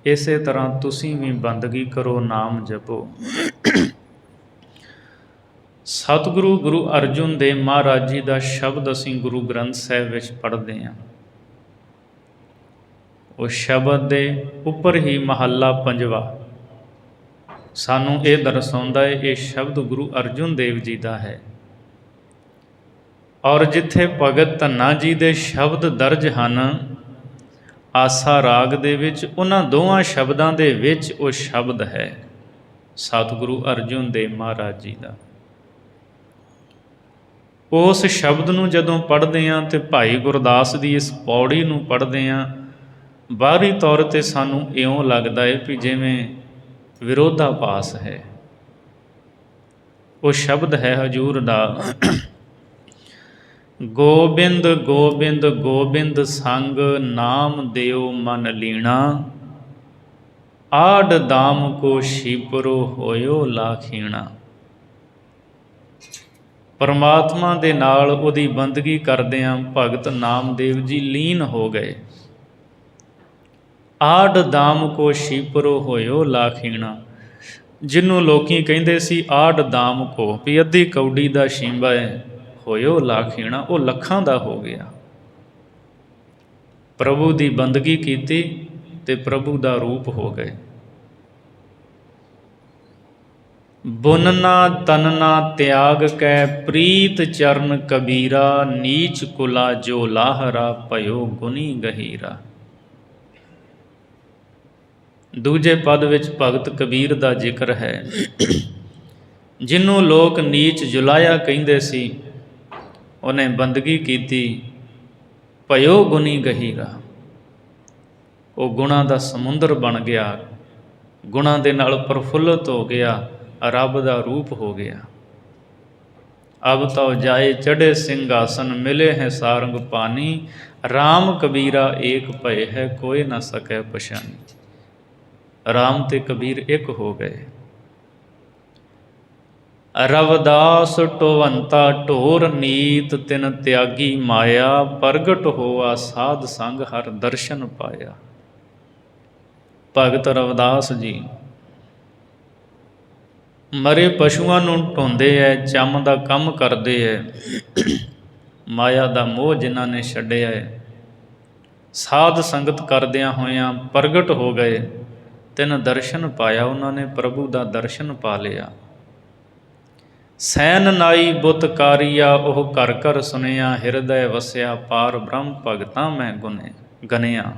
ਇਸੇ ਤਰ੍ਹਾਂ ਤੁਸੀਂ ਵੀ ਬੰਦਗੀ ਕਰੋ, ਨਾਮ ਜਪੋ। ਸਤਿਗੁਰੂ ਗੁਰੂ ਅਰਜਨ ਦੇਵ ਮਹਾਰਾਜ ਜੀ ਦਾ ਸ਼ਬਦ ਅਸੀਂ ਗੁਰੂ ਗ੍ਰੰਥ ਸਾਹਿਬ ਵਿੱਚ ਪੜ੍ਹਦੇ ਹਾਂ। ਉਹ ਸ਼ਬਦ ਦੇ ਉੱਪਰ ਹੀ ਮਹੱਲਾ ਪੰਜਵਾ ਸਾਨੂੰ ਇਹ ਦਰਸਾਉਂਦਾ ਹੈ, ਇਹ ਸ਼ਬਦ ਗੁਰੂ ਅਰਜਨ ਦੇਵ ਜੀ ਦਾ ਹੈ। ਔਰ ਜਿੱਥੇ ਭਗਤ ਧੰਨਾ ਜੀ ਦੇ ਸ਼ਬਦ ਦਰਜ ਹਨ ਆਸਾ ਰਾਗ ਦੇ ਵਿੱਚ, ਉਹਨਾਂ ਦੋਵਾਂ ਸ਼ਬਦਾਂ ਦੇ ਵਿੱਚ ਉਹ ਸ਼ਬਦ ਹੈ ਸਤਿਗੁਰੂ ਅਰਜਨ ਦੇਵ ਮਹਾਰਾਜ ਜੀ ਦਾ। ਉਸ ਸ਼ਬਦ ਨੂੰ ਜਦੋਂ ਪੜ੍ਹਦੇ ਹਾਂ ਅਤੇ ਭਾਈ ਗੁਰਦਾਸ ਦੀ ਇਸ ਪੌੜੀ ਨੂੰ ਪੜ੍ਹਦੇ ਹਾਂ, ਬਾਹਰੀ ਤੌਰ 'ਤੇ ਸਾਨੂੰ ਇਉਂ ਲੱਗਦਾ ਹੈ ਵੀ ਜਿਵੇਂ ਵਿਰੋਧਾਭਾਸ ਹੈ। ਉਹ ਸ਼ਬਦ ਹੈ ਹਜ਼ੂਰ ਦਾ, ਗੋਬਿੰਦ ਗੋਬਿੰਦ ਗੋਬਿੰਦ ਸੰਗ ਨਾਮ ਦਿਓ ਮਨ ਲੀਣਾ, ਆਡ ਦਾਮ ਕੋ ਸ਼ੀਪਰੋ ਹੋਇਓ ਲਾਖੀਣਾ। ਪਰਮਾਤਮਾ ਦੇ ਨਾਲ ਉਹਦੀ ਬੰਦਗੀ ਕਰਦਿਆਂ ਭਗਤ ਨਾਮਦੇਵ ਜੀ ਲੀਨ ਹੋ ਗਏ। ਆਡ ਦਾਮ ਕੋ ਸ਼ੀਪਰੋ ਹੋਇਓ ਲਾਖੀਣਾ, ਜਿਹਨੂੰ ਲੋਕੀ ਕਹਿੰਦੇ ਸੀ ਆਡ ਦਾਮ ਕੋ, ਵੀ ਅੱਧੀ ਕੌਡੀ ਦਾ ਸ਼ੀਂਬਾ ਹੈ, ਹੋਇਓ ਲਾਖੀਣਾ, ਉਹ ਲੱਖਾਂ ਦਾ ਹੋ ਗਿਆ। ਪ੍ਰਭੂ ਦੀ ਬੰਦਗੀ ਕੀਤੀ ਤੇ ਪ੍ਰਭੂ ਦਾ ਰੂਪ ਹੋ ਗਏ। ਬੁਨਨਾ ਤਨਨਾ ਤਿਆਗ ਕੈ ਪ੍ਰੀਤ ਚਰਨ ਕਬੀਰਾ, ਨੀਚ ਕੁਲਾ ਜੋ ਲਾਹਰਾ ਭਇਓ ਗੁਨੀ ਗਹੀਰਾ। ਦੂਜੇ ਪਦ ਵਿੱਚ ਭਗਤ ਕਬੀਰ ਦਾ ਜ਼ਿਕਰ ਹੈ। ਜਿਹਨੂੰ ਲੋਕ ਨੀਚ ਜੁਲਾਇਆ ਕਹਿੰਦੇ ਸੀ, ਉਹਨੇ ਬੰਦਗੀ ਕੀਤੀ, ਭਇਓ ਗੁਨੀ ਗਹੀਰਾ, ਉਹ ਗੁਣਾਂ ਦਾ ਸਮੁੰਦਰ ਬਣ ਗਿਆ, ਗੁਣਾਂ ਦੇ ਨਾਲ ਪ੍ਰਫੁੱਲਤ ਹੋ ਗਿਆ, ਰੱਬ ਦਾ ਰੂਪ ਹੋ ਗਿਆ। ਅਬ ਤਉ ਜਾਏ ਚੜ੍ਹੇ ਸਿੰਘਾਸਨ, ਮਿਲੇ ਹੈ ਸਾਰੰਗ ਪਾਨੀ, ਰਾਮ ਕਬੀਰਾ ਏਕ ਭਏ ਹੈ, ਕੋਈ ਨਾ ਸਕੈ ਪਛਾਨੀ। ਰਾਮ ਤੇ ਕਬੀਰ ਇੱਕ ਹੋ ਗਏ। ਰਵਦਾਸ ਟੋਵੰਤਾ ਢੋਰ ਨੀਤ, ਤਿਨ ਤਿਆਗੀ ਮਾਇਆ, ਪ੍ਰਗਟ ਹੋਆ ਸਾਧ ਸੰਗ ਹਰ ਦਰਸ਼ਨ ਪਾਇਆ। ਭਗਤ ਰਵਦਾਸ ਜੀ ਮਰੇ ਪਸ਼ੂਆਂ ਨੂੰ ਢੋਂਦੇ ਐ, ਚੰਮ ਦਾ ਕੰਮ ਕਰਦੇ ਐ, ਮਾਇਆ ਦਾ ਮੋਹ ਜਿਨ੍ਹਾਂ ਨੇ ਛੱਡਿਆ ਹੈ, ਸਾਧ ਸੰਗਤ ਕਰਦਿਆਂ ਹੋਇਆਂ ਪ੍ਰਗਟ ਹੋ ਗਏ, ਤਿਨ ਦਰਸ਼ਨ ਪਾਇਆ, ਉਹਨਾਂ ਨੇ ਪ੍ਰਭੂ ਦਾ ਦਰਸ਼ਨ ਪਾ ਲਿਆ। ਸੈਨ ਨਾਈ ਬੁੱਤ ਕਾਰੀਆ, ਉਹ ਘਰ ਘਰ ਸੁਨਿਆ, ਹਿਰਦੈ ਵਸਿਆ ਪਾਰ ਬ੍ਰਹਮ, ਭਗਤਾਂ ਮੈਂ ਗਨਿਆ।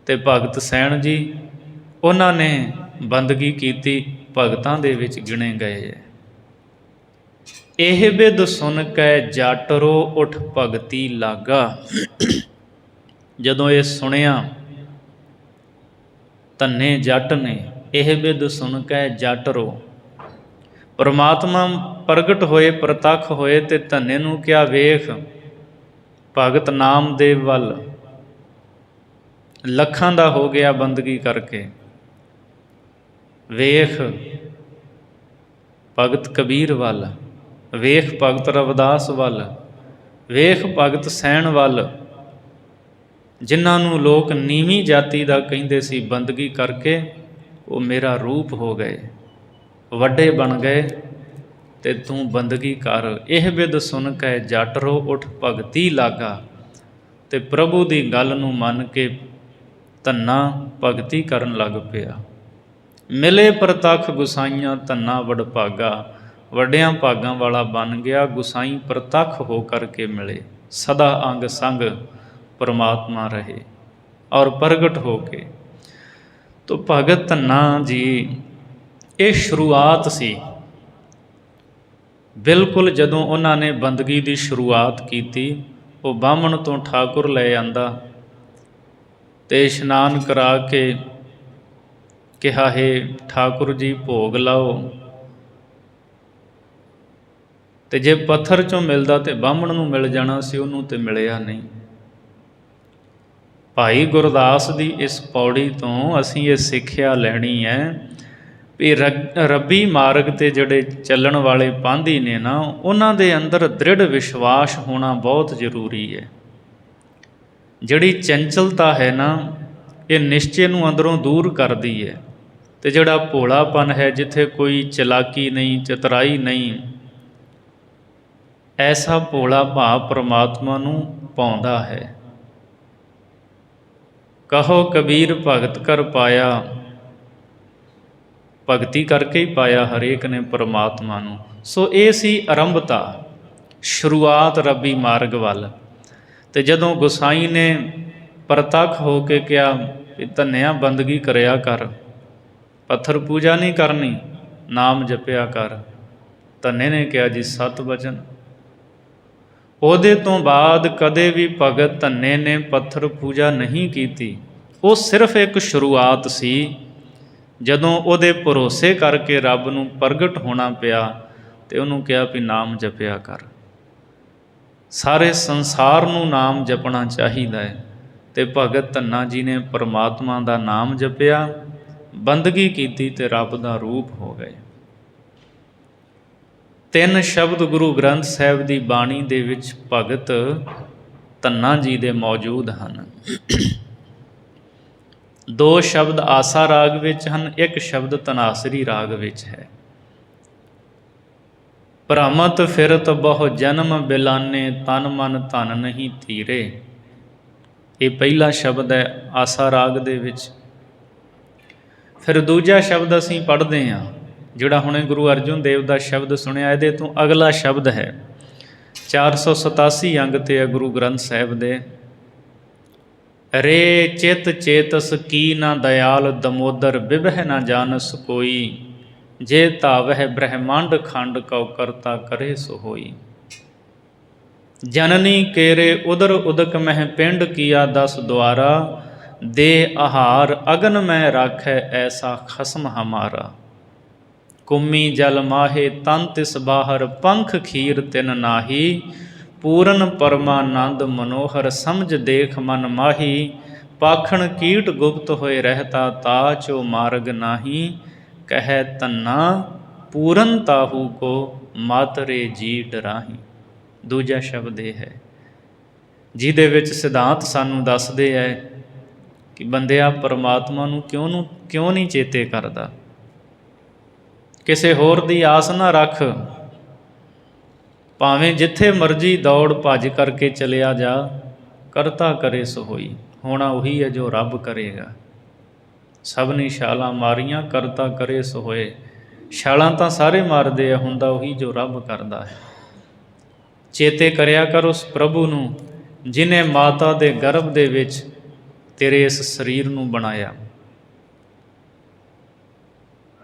ਤੇ ਭਗਤ ਸੈਣ ਜੀ, ਉਹਨਾਂ ਨੇ ਬੰਦਗੀ ਕੀਤੀ, ਭਗਤਾਂ ਦੇ ਵਿੱਚ ਗਿਣੇ ਗਏ ਹੈ। ਇਹ ਬਿਦ ਸੁਣ ਕੈ ਜਾਟਰੋ, ਉਠ ਭਗਤੀ ਲਾਗਾ। ਜਦੋਂ ਇਹ ਸੁਣਿਆ ਧੰਨੇ ਜੱਟ ਨੇ, ਇਹ ਬਿਦ ਸੁਣ ਕੈ ਜਾਟਰੋ, ਪਰਮਾਤਮਾ ਪ੍ਰਗਟ ਹੋਏ, ਪ੍ਰਤੱਖ ਹੋਏ, ਤੇ ਧੰਨੇ ਨੂੰ ਕਿਹਾ ਵੇਖ ਭਗਤ ਨਾਮਦੇਵ ਵੱਲ, ਲੱਖਾਂ ਦਾ ਹੋ ਗਿਆ ਬੰਦਗੀ ਕਰਕੇ। ਵੇਖ ਭਗਤ ਕਬੀਰ ਵੱਲ, ਵੇਖ ਭਗਤ ਰਵਿਦਾਸ ਵੱਲ, ਵੇਖ ਭਗਤ ਸੈਣ ਵੱਲ, ਜਿਨ੍ਹਾਂ ਨੂੰ ਲੋਕ ਨੀਵੀਂ ਜਾਤੀ ਦਾ ਕਹਿੰਦੇ ਸੀ, ਬੰਦਗੀ ਕਰਕੇ ਉਹ ਮੇਰਾ ਰੂਪ ਹੋ ਗਏ, ਵੱਡੇ ਬਣ ਗਏ, ਤੇ ਤੂੰ ਬੰਦਗੀ ਕਰ। ਇਹ ਬਿਦ ਸੁਣ ਕੇ ਜਟਰੋ, ਉਠ ਭਗਤੀ ਲਾਗਾ। ਤੇ ਪ੍ਰਭੂ ਦੀ ਗੱਲ ਨੂੰ ਮੰਨ ਕੇ ਧੰਨਾ ਭਗਤੀ ਕਰਨ ਲੱਗ ਪਿਆ। ਮਿਲੇ ਪ੍ਰਤੱਖ ਗੁਸਾਈਆਂ, ਧੰਨਾ ਵਡਭਾਗਾ, ਵੱਡਿਆਂ ਭਾਗਾਂ ਵਾਲਾ ਬਣ ਗਿਆ। ਗੁਸਾਈ ਪ੍ਰਤੱਖ ਹੋ ਕਰਕੇ ਮਿਲੇ, ਸਦਾ ਅੰਗ ਸੰਗ ਪਰਮਾਤਮਾ ਰਹੇ ਔਰ ਪ੍ਰਗਟ ਹੋ ਕੇ। ਤੋ ਭਗਤ ਧੰਨਾ ਜੀ, ਇਹ ਸ਼ੁਰੂਆਤ ਸੀ ਬਿਲਕੁਲ। ਜਦੋਂ ਉਹਨਾਂ ਨੇ ਬੰਦਗੀ ਦੀ ਸ਼ੁਰੂਆਤ ਕੀਤੀ, ਉਹ ਬਾਹਮਣ ਤੋਂ ਠਾਕੁਰ ਲੈ ਆਂਦਾ ਤੇ ਇਸ਼ਨਾਨ ਕਰਾ ਕੇ ਕਿਹਾ, ਹੈ ਠਾਕੁਰ ਜੀ ਭੋਗ ਲਾਓ। ਤੇ ਜੇ ਪੱਥਰ ਚੋਂ ਮਿਲਦਾ ਤੇ ਬਾਹਮਣ ਨੂੰ ਮਿਲ ਜਾਣਾ ਸੀ, ਉਹਨੂੰ ਤੇ ਮਿਲਿਆ ਨਹੀਂ। ਭਾਈ ਗੁਰਦਾਸ ਦੀ ਇਸ ਪੌੜੀ ਤੋਂ ਅਸੀਂ ਇਹ ਸਿੱਖਿਆ ਲੈਣੀ ਹੈ ਵੀ ਰੱਬੀ ਮਾਰਗ 'ਤੇ ਜਿਹੜੇ ਚੱਲਣ ਵਾਲੇ ਪਾਂਧੀ ਨੇ ਨਾ, ਉਹਨਾਂ ਦੇ ਅੰਦਰ ਦ੍ਰਿੜ ਵਿਸ਼ਵਾਸ ਹੋਣਾ ਬਹੁਤ ਜ਼ਰੂਰੀ ਹੈ। ਜਿਹੜੀ ਚੰਚਲਤਾ ਹੈ ਨਾ, ਇਹ ਨਿਸ਼ਚੇ ਨੂੰ ਅੰਦਰੋਂ ਦੂਰ ਕਰਦੀ ਹੈ। ਤੇ ਜਿਹੜਾ ਭੋਲਾਪਨ ਹੈ, ਜਿੱਥੇ ਕੋਈ ਚਲਾਕੀ ਨਹੀਂ, ਚਤਰਾਈ ਨਹੀਂ, ਐਸਾ ਭੋਲਾ ਭਾਵ ਪ੍ਰਮਾਤਮਾ ਨੂੰ ਪਾਉਂਦਾ ਹੈ। ਕਹੋ ਕਬੀਰ ਭਗਤ ਕਰ ਪਾਇਆ, ਭਗਤੀ ਕਰਕੇ ਹੀ ਪਾਇਆ ਹਰੇਕ ਨੇ ਪਰਮਾਤਮਾ ਨੂੰ। ਸੋ ਇਹ ਸੀ ਆਰੰਭਤਾ, ਸ਼ੁਰੂਆਤ ਰੱਬੀ ਮਾਰਗ ਵੱਲ। ਤੇ ਜਦੋਂ ਗੁਸਾਈ ਨੇ ਪ੍ਰਤੱਖ ਹੋ ਕੇ ਕਿਹਾ ਕਿ ਧੰਨਿਆ ਬੰਦਗੀ ਕਰਿਆ ਕਰ, ਪੱਥਰ ਪੂਜਾ ਨਹੀਂ ਕਰਨੀ, ਨਾਮ ਜਪਿਆ ਕਰ। ਧੰਨੇ ਨੇ ਕਿਹਾ ਜੀ ਸਤ ਵਚਨ। ਉਹਦੇ ਤੋਂ ਬਾਅਦ ਕਦੇ ਵੀ ਭਗਤ ਧੰਨੇ ਨੇ ਪੱਥਰ ਪੂਜਾ ਨਹੀਂ ਕੀਤੀ। ਉਹ ਸਿਰਫ ਇੱਕ ਸ਼ੁਰੂਆਤ ਸੀ। ਜਦੋਂ ਉਹਦੇ ਭਰੋਸੇ ਕਰਕੇ ਰੱਬ ਨੂੰ ਪ੍ਰਗਟ ਹੋਣਾ ਪਿਆ ਤੇ ਉਹਨੂੰ ਕਿਹਾ ਵੀ ਨਾਮ ਜਪਿਆ ਕਰ। ਸਾਰੇ ਸੰਸਾਰ ਨੂੰ ਨਾਮ ਜਪਣਾ ਚਾਹੀਦਾ ਹੈ। ਤੇ ਭਗਤ ਧੰਨਾ ਜੀ ਨੇ ਪਰਮਾਤਮਾ ਦਾ ਨਾਮ ਜਪਿਆ, ਬੰਦਗੀ ਕੀਤੀ ਤੇ ਰੱਬ ਦਾ ਰੂਪ ਹੋ ਗਏ। 3 ਸ਼ਬਦ ਗੁਰੂ ਗ੍ਰੰਥ ਸਾਹਿਬ ਦੀ ਬਾਣੀ ਦੇ ਵਿੱਚ ਭਗਤ ਧੰਨਾ ਜੀ ਦੇ ਮੌਜੂਦ ਹਨ। 2 ਸ਼ਬਦ ਆਸਾ ਰਾਗ ਵਿੱਚ ਹਨ, 1 ਸ਼ਬਦ ਧਨਾਸਰੀ ਰਾਗ ਵਿੱਚ ਹੈ। ਭ੍ਰਮਤ ਫਿਰਤ ਬਹੁ ਜਨਮ ਬਿਲਾਨੇ, ਤਨ ਮਨ ਧਨ ਨਹੀਂ ਧੀਰੇ। ਇਹ ਪਹਿਲਾ ਸ਼ਬਦ ਹੈ ਆਸਾ ਰਾਗ ਦੇ ਵਿੱਚ। ਫਿਰ ਦੂਜਾ ਸ਼ਬਦ ਅਸੀਂ ਪੜ੍ਹਦੇ ਹਾਂ, ਜਿਹੜਾ ਹੁਣੇ ਗੁਰੂ ਅਰਜਨ ਦੇਵ ਦਾ ਸ਼ਬਦ ਸੁਣਿਆ, ਇਹਦੇ ਤੋਂ ਅਗਲਾ ਸ਼ਬਦ ਹੈ 487 ਅੰਗ 'ਤੇ ਹੈ ਗੁਰੂ ਗ੍ਰੰਥ ਸਾਹਿਬ ਦੇ। ਰੇ ਚਿਤ ਚੇਤਸ ਕੀ ਨਾ ਦਇਆਲ, ਦਮੋਦਰ ਬਿਬਹਿ ਨਾ ਜਾਨਸ ਕੋਈ। ਜੇ ਧਾਵਹਿ ਬ੍ਰਹਮੰਡ ਖੰਡ ਕਉ ਕਰਤਾ ਕਰੇ ਸੋ ਹੋਈ। ਜਨਨੀ ਕੇਰੇ ਉਦਰ ਉਦਕ ਮਹਿ ਪਿੰਡ ਕੀਆ 10 ਦੁਆਰਾ। ਦੇ ਆਹਾਰ ਅਗਨ ਮੈਂ ਰਾਖੈ ਐਸਾ ਖਸਮ ਹਮਾਰਾ। ਕੁੰਮੀ ਜਲ ਮਾਹੇ ਤਨ ਤਿਸ ਬਾਹਰ, ਪੰਖ ਖੀਰ ਤਿਨ ਨਾਹੀ। ਪੂਰਨ ਪਰਮਾਨੰਦ ਮਨੋਹਰ, ਸਮਝ ਦੇਖ ਮਨ ਮਾਹੀ। ਪਾਖਣ ਕੀਟ ਗੁਪਤ ਹੋਏ ਰਹਿਤਾ, ਤਾ ਚੋ ਮਾਰਗ ਨਾਹੀ। ਕਹਿ ਧੰਨਾ ਪੂਰਨ ਤਾਹੂ ਕੋ, ਮਾਤਰੇ ਜੀ ਡਰਾਹੀ। ਦੂਜਾ ਸ਼ਬਦ ਇਹ ਹੈ ਜਿਹਦੇ ਵਿੱਚ ਸਿਧਾਂਤ ਸਾਨੂੰ ਦੱਸਦੇ ਹੈ ਕਿ ਬੰਦਿਆ ਪਰਮਾਤਮਾ ਨੂੰ ਕਿਉਂ ਨਹੀਂ ਚੇਤੇ ਕਰਦਾ। ਕਿਸੇ ਹੋਰ ਦੀ ਆਸ ਨਾ ਰੱਖ, ਭਾਵੇਂ ਜਿੱਥੇ ਮਰਜ਼ੀ ਦੌੜ ਭੱਜ ਕਰਕੇ ਚਲਿਆ ਜਾ, ਕਰਤਾ ਕਰੇ ਸੋ ਹੋਈ। ਹੋਣਾ ਉਹੀ ਹੈ ਜੋ ਰੱਬ ਕਰੇਗਾ। ਸਭ ਨੇ ਛਾਲਾਂ ਮਾਰੀਆਂ, ਕਰਤਾ ਕਰੇ ਸੋ ਹੋਏ। ਛਾਲਾਂ ਤਾਂ ਸਾਰੇ ਮਾਰਦੇ ਆ, ਹੁੰਦਾ ਉਹੀ ਜੋ ਰੱਬ ਕਰਦਾ ਹੈ। ਚੇਤੇ ਕਰਿਆ ਕਰ ਉਸ ਪ੍ਰਭੂ ਨੂੰ ਜਿਹਨੇ ਮਾਤਾ ਦੇ ਗਰਭ ਦੇ ਵਿੱਚ ਤੇਰੇ ਇਸ ਸਰੀਰ ਨੂੰ ਬਣਾਇਆ।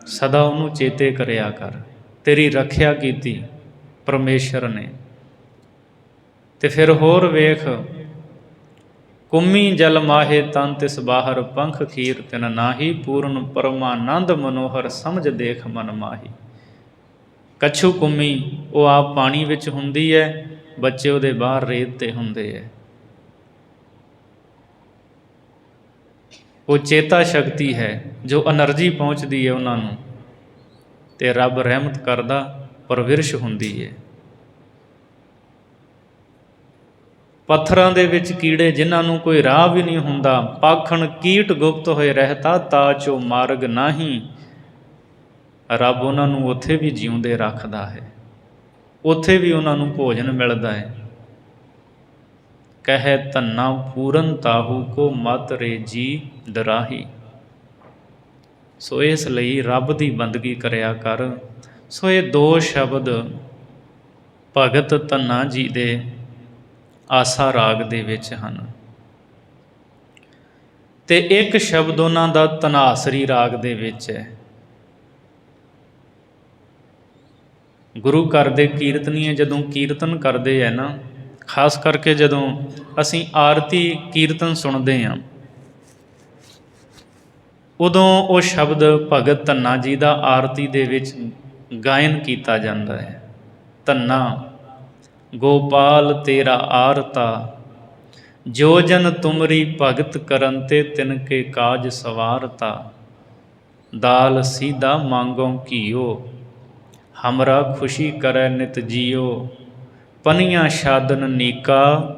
ਸਦਾ ਉਹਨੂੰ ਚੇਤੇ ਕਰਿਆ ਕਰ। ਤੇਰੀ ਰੱਖਿਆ ਕੀਤੀ ਪਰਮੇਸ਼ਰ ਨੇ। ਤੇ ਫਿਰ ਹੋਰ ਵੇਖ, ਕੁੰਮੀ ਜਲ ਮਾਹੇ ਤਨ ਤਿਸ ਬਾਹਰ, ਪੰਖ ਖੀਰ ਤਿਨ ਨਾਹੀ। ਪੂਰਨ ਪਰਮਾਨੰਦ ਮਨੋਹਰ, ਸਮਝ ਦੇਖ ਮਨ ਮਾਹੀ। ਕੱਛੂ ਕੁੰਮੀ ਉਹ ਆਪ ਪਾਣੀ ਵਿੱਚ ਹੁੰਦੀ ਹੈ, ਬੱਚੇ ਉਹਦੇ ਬਾਹਰ ਰੇਤ 'ਤੇ ਹੁੰਦੇ ਹੈ। ਉਹ ਚੇਤਾ ਸ਼ਕਤੀ ਹੈ ਜੋ ਐਨਰਜੀ ਪਹੁੰਚਦੀ ਹੈ ਉਹਨਾਂ ਨੂੰ, ਅਤੇ ਰੱਬ ਰਹਿਮਤ ਕਰਦਾ, ਪਰਵਰਿਸ਼ ਹੁੰਦੀ ਹੈ। ਪੱਥਰਾਂ ਦੇ ਵਿੱਚ ਕੀੜੇ ਜਿਨ੍ਹਾਂ ਨੂੰ ਕੋਈ ਰਾਹ ਵੀ ਨਹੀਂ ਹੁੰਦਾ। ਪਾਖਣ ਕੀਟ ਗੁਪਤ ਹੋਏ ਰਹਿਤਾ, ਤਾ ਚੋ ਮਾਰਗ ਨਾਹੀ। ਰੱਬ ਉਹਨਾਂ ਨੂੰ ਉੱਥੇ ਵੀ ਜਿਉਂਦੇ ਰੱਖਦਾ ਹੈ, ਉੱਥੇ ਵੀ ਉਹਨਾਂ ਨੂੰ ਭੋਜਨ ਮਿਲਦਾ ਹੈ। ਕਹਿ ਧੰਨਾ ਪੂਰਨ ਤਾਹੂ ਕੋ, ਮਤ ਰੇ ਜੀ ਡਰਾਹੀ। ਸੋ ਇਸ ਲਈ ਰੱਬ ਦੀ ਬੰਦਗੀ ਕਰਿਆ ਕਰ। ਸੋ ਇਹ 2 ਸ਼ਬਦ ਭਗਤ ਧੰਨਾ ਜੀ ਦੇ ਆਸਾ ਰਾਗ ਦੇ ਵਿੱਚ ਹਨ, ਅਤੇ 1 ਸ਼ਬਦ ਉਹਨਾਂ ਦਾ ਧਨਾਸਰੀ ਰਾਗ ਦੇ ਵਿੱਚ ਹੈ। ਗੁਰੂ ਘਰ ਦੇ ਕੀਰਤਨੀਏ ਜਦੋਂ ਕੀਰਤਨ ਕਰਦੇ ਹੈ ਨਾ, ਖਾਸ ਕਰਕੇ ਜਦੋਂ ਅਸੀਂ ਆਰਤੀ ਕੀਰਤਨ ਸੁਣਦੇ ਹਾਂ, ਉਦੋਂ ਉਹ ਸ਼ਬਦ ਭਗਤ ਧੰਨਾ ਜੀ ਦਾ ਆਰਤੀ ਦੇ ਵਿੱਚ ਗਾਇਨ ਕੀਤਾ ਜਾਂਦਾ ਹੈ। ਧੰਨਾ ਗੋਪਾਲ ਤੇਰਾ ਆਰਤਾ, ਜੋ ਜਨ ਤੁਮਰੀ ਭਗਤ ਕਰਨ ਤੇ ਤਿਨ ਕੇ ਕਾਜ ਸਵਾਰਤਾ। ਦਾਲ ਸੀਧਾ ਮੰਗੋ ਘੀਓ, ਹਮਰਾ ਖੁਸ਼ੀ ਕਰੈ ਨਿਤ ਜੀਓ। ਪਨੀਆਂ ਛਾਦਨ ਨੀਕਾ,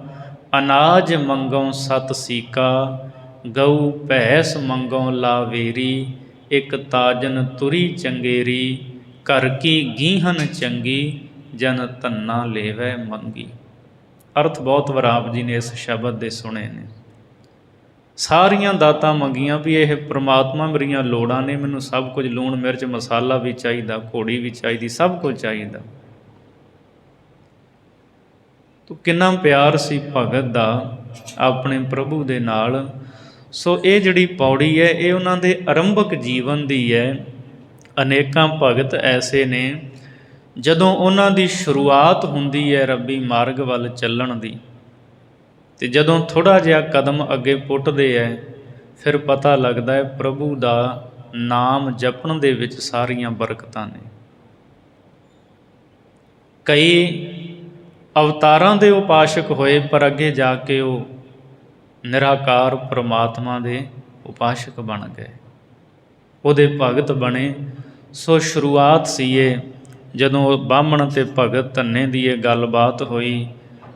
ਅਨਾਜ ਮੰਗੋ ਸਤ ਸੀਕਾ। ਗਊ ਭੈਂਸ ਮੰਗੋ ਲਾਵੇਰੀ, ਇੱਕ ਤਾਜਨ ਤੁਰੀ ਚੰਗੇਰੀ। ਘਰ ਕੀ ਗੀਹਨ ਚੰਗੀ, ਜਨ ਧੰਨਾ ਲੇਵੈ ਮੰਗੀ। ਅਰਥ ਬਹੁਤ ਵਾਰ ਆਪ ਜੀ ਨੇ ਇਸ ਸ਼ਬਦ ਦੇ ਸੁਣੇ ਨੇ। ਸਾਰੀਆਂ ਦਾਤਾਂ ਮੰਗੀਆਂ ਵੀ ਇਹ ਪ੍ਰਮਾਤਮਾ ਮੇਰੀਆਂ ਲੋੜਾਂ ਨੇ, ਮੈਨੂੰ ਸਭ ਕੁਝ, ਲੂਣ ਮਿਰਚ ਮਸਾਲਾ ਵੀ ਚਾਹੀਦਾ, ਘੋੜੀ ਵੀ ਚਾਹੀਦੀ, ਸਭ ਕੁਝ ਚਾਹੀਦਾ। ਤੋ ਕਿੰਨਾ ਪਿਆਰ ਸੀ ਭਗਤ ਦਾ ਆਪਣੇ ਪ੍ਰਭੂ ਦੇ ਨਾਲ। ਸੋ ਇਹ ਜਿਹੜੀ ਪੌੜੀ ਹੈ ਇਹ ਉਹਨਾਂ ਦੇ ਆਰੰਭਕ ਜੀਵਨ ਦੀ ਹੈ। ਅਨੇਕਾਂ ਭਗਤ ਐਸੇ ਨੇ ਜਦੋਂ ਉਹਨਾਂ ਦੀ ਸ਼ੁਰੂਆਤ ਹੁੰਦੀ ਹੈ ਰੱਬੀ ਮਾਰਗ ਵੱਲ ਚੱਲਣ ਦੀ, ਅਤੇ ਜਦੋਂ ਥੋੜ੍ਹਾ ਜਿਹਾ ਕਦਮ ਅੱਗੇ ਪੁੱਟਦੇ ਹੈ, ਫਿਰ ਪਤਾ ਲੱਗਦਾ ਹੈ ਪ੍ਰਭੂ ਦਾ ਨਾਮ ਜਪਣ ਦੇ ਵਿੱਚ ਸਾਰੀਆਂ ਬਰਕਤਾਂ ਨੇ। ਕਈ ਅਵਤਾਰਾਂ ਦੇ ਉਪਾਸ਼ਕ ਹੋਏ, ਪਰ ਅੱਗੇ ਜਾ ਕੇ ਉਹ ਨਿਰਾਕਾਰ ਪਰਮਾਤਮਾ ਦੇ ਉਪਾਸ਼ਕ ਬਣ ਗਏ, ਉਹਦੇ ਭਗਤ ਬਣੇ। ਸੋ ਸ਼ੁਰੂਆਤ ਸੀ ਇਹ ਜਦੋਂ ਬਾਹਮਣ ਅਤੇ ਭਗਤ ਧੰਨੇ ਦੀ ਇਹ ਗੱਲਬਾਤ ਹੋਈ